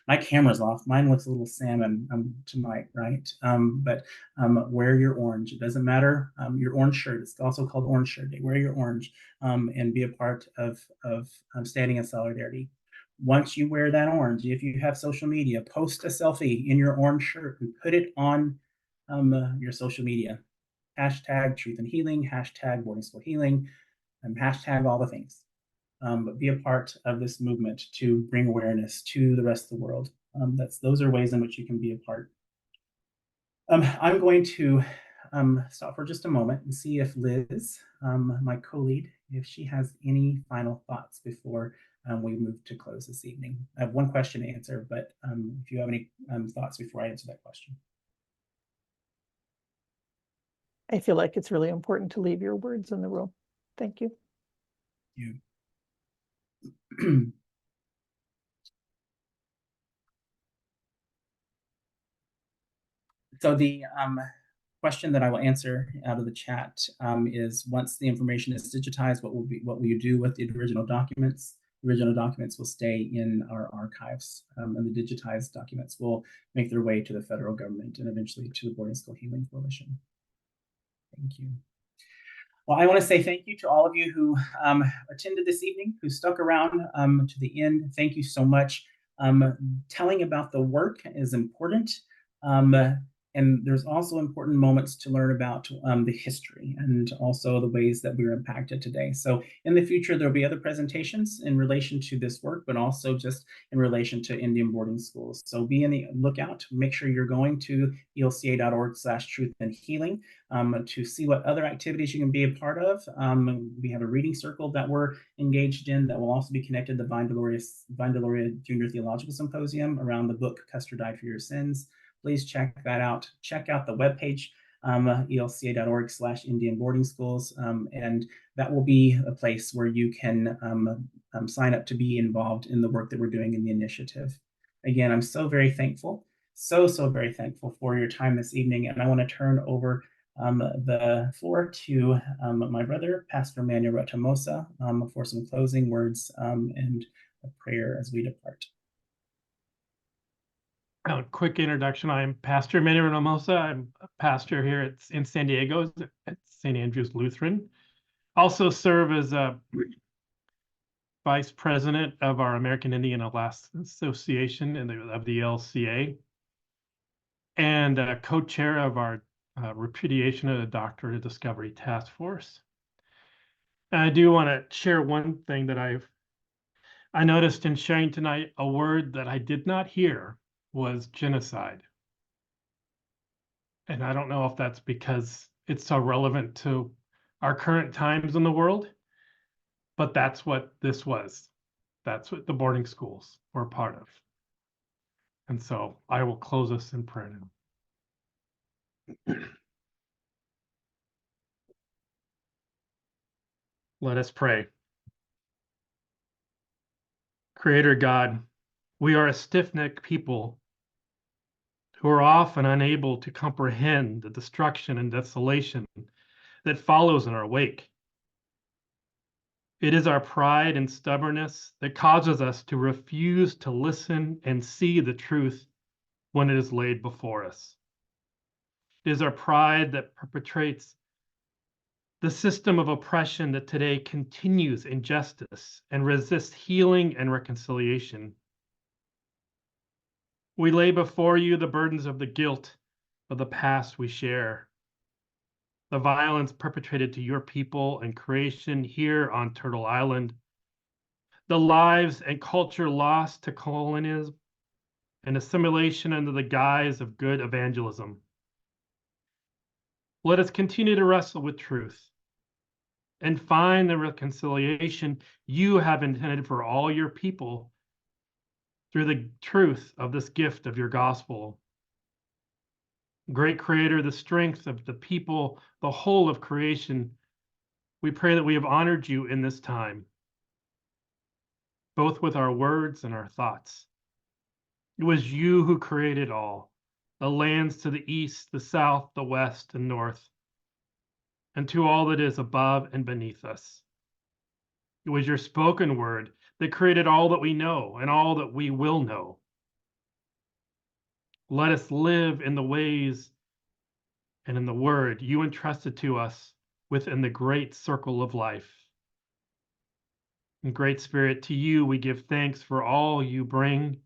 My camera's off. Mine looks a little salmon tonight, right? But wear your orange. It doesn't matter. Your orange shirt. It's also called Orange Shirt Day. Wear your orange and be a part of standing in solidarity. Once you wear that orange, if you have social media, post a selfie in your orange shirt and put it on your social media. Hashtag Truth and Healing, hashtag Boarding School Healing, and hashtag all the things. But be a part of this movement to bring awareness to the rest of the world. Those are ways in which you can be a part. I'm going to stop for just a moment and see if Liz, my co-lead, if she has any final thoughts before we move to close this evening. I have one question to answer, but if you have any thoughts before I answer that question. I feel like it's really important to leave your words in the room. Thank you. So the question that I will answer out of the chat is: once the information is digitized, what will you do with the original documents? original documents will stay in our archives, and the digitized documents will make their way to the federal government and eventually to the Boarding School Healing Coalition. Thank you. Well, I want to say thank you to all of you who attended this evening, who stuck around to the end. Thank you so much. Telling about the work is important. And there's also important moments to learn about the history and also the ways that we were impacted today. So in the future, there'll be other presentations in relation to this work, but also just in relation to Indian boarding schools. So be on the lookout. Make sure you're going to elca.org/truth-and-healing to see what other activities you can be a part of. We have a reading circle that we're engaged in that will also be connected to the Vine Deloria Junior Theological Symposium around the book Custer Died for Your Sins. Please check that out. Check out the webpage, elca.org/Indian boarding schools, and that will be a place where you can sign up to be involved in the work that we're doing in the initiative. Again, I'm so very thankful, so very thankful for your time this evening, and I want to turn over the floor to my brother, Pastor Manuel Ratamosa, for some closing words and a prayer as we depart. A quick introduction. I'm Pastor Manuel Ratamosa. I'm a pastor here in San Diego at St. Andrew's Lutheran. Also serve as a vice president of our American Indian Alaska Association of the ELCA, and co-chair of our repudiation of the Doctrine of Discovery Task Force. And I do want to share one thing that I noticed in sharing tonight. A word that I did not hear was genocide. And I don't know if that's because it's so relevant to our current times in the world, but that's what this was. That's what the boarding schools were part of. And so I will close us in prayer now. Let us pray. Creator God, we are a stiff-necked people who are often unable to comprehend the destruction and desolation that follows in our wake. It is our pride and stubbornness that causes us to refuse to listen and see the truth when it is laid before us. It is our pride that perpetrates the system of oppression that today continues injustice and resists healing and reconciliation. We lay before you the burdens of the guilt of the past we share, the violence perpetrated to your people and creation here on Turtle Island, the lives and culture lost to colonialism and assimilation under the guise of good evangelism. Let us continue to wrestle with truth and find the reconciliation you have intended for all your people through the truth of this gift of your gospel. Great Creator, the strength of the people, the whole of creation, we pray that we have honored you in this time, both with our words and our thoughts. It was you who created all, the lands to the east, the south, the west, and north, and to all that is above and beneath us. It was your spoken word that created all that we know and all that we will know. Let us live in the ways and in the word you entrusted to us within the great circle of life. In Great Spirit, to you we give thanks for all you bring,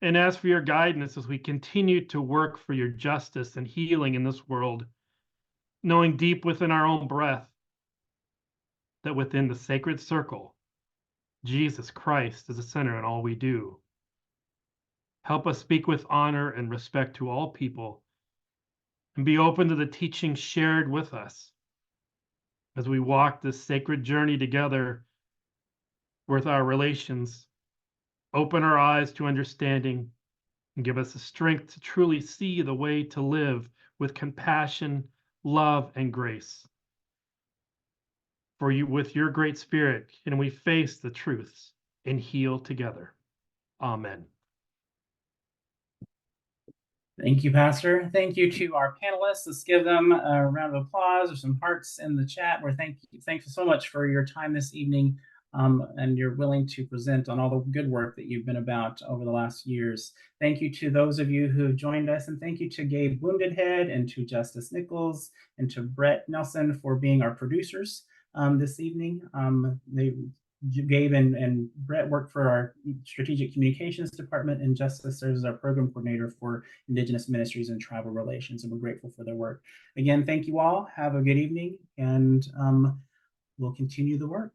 and ask for your guidance as we continue to work for your justice and healing in this world, knowing deep within our own breath that within the sacred circle, Jesus Christ is the center in all we do. Help us speak with honor and respect to all people, and be open to the teachings shared with us as we walk this sacred journey together with our relations. Open our eyes to understanding and give us the strength to truly see the way to live with compassion, love, and grace. For you, with your great Spirit, can we face the truths and heal together. Amen. Thank you, Pastor. Thank you to our panelists. Let's give them a round of applause or some hearts in the chat. We're thank you so much for your time this evening. and you're willing to present on all the good work that you've been about over the last years. Thank you to those of you who joined us, and thank you to Gabe Woundedhead and to Justice Nichols and to Brett Nelson for being our producers this evening. Gabe and Brett work for our strategic communications department, and Justice serves as our program coordinator for Indigenous Ministries and Tribal Relations, and we're grateful for their work. Again, thank you all. Have a good evening, and we'll continue the work.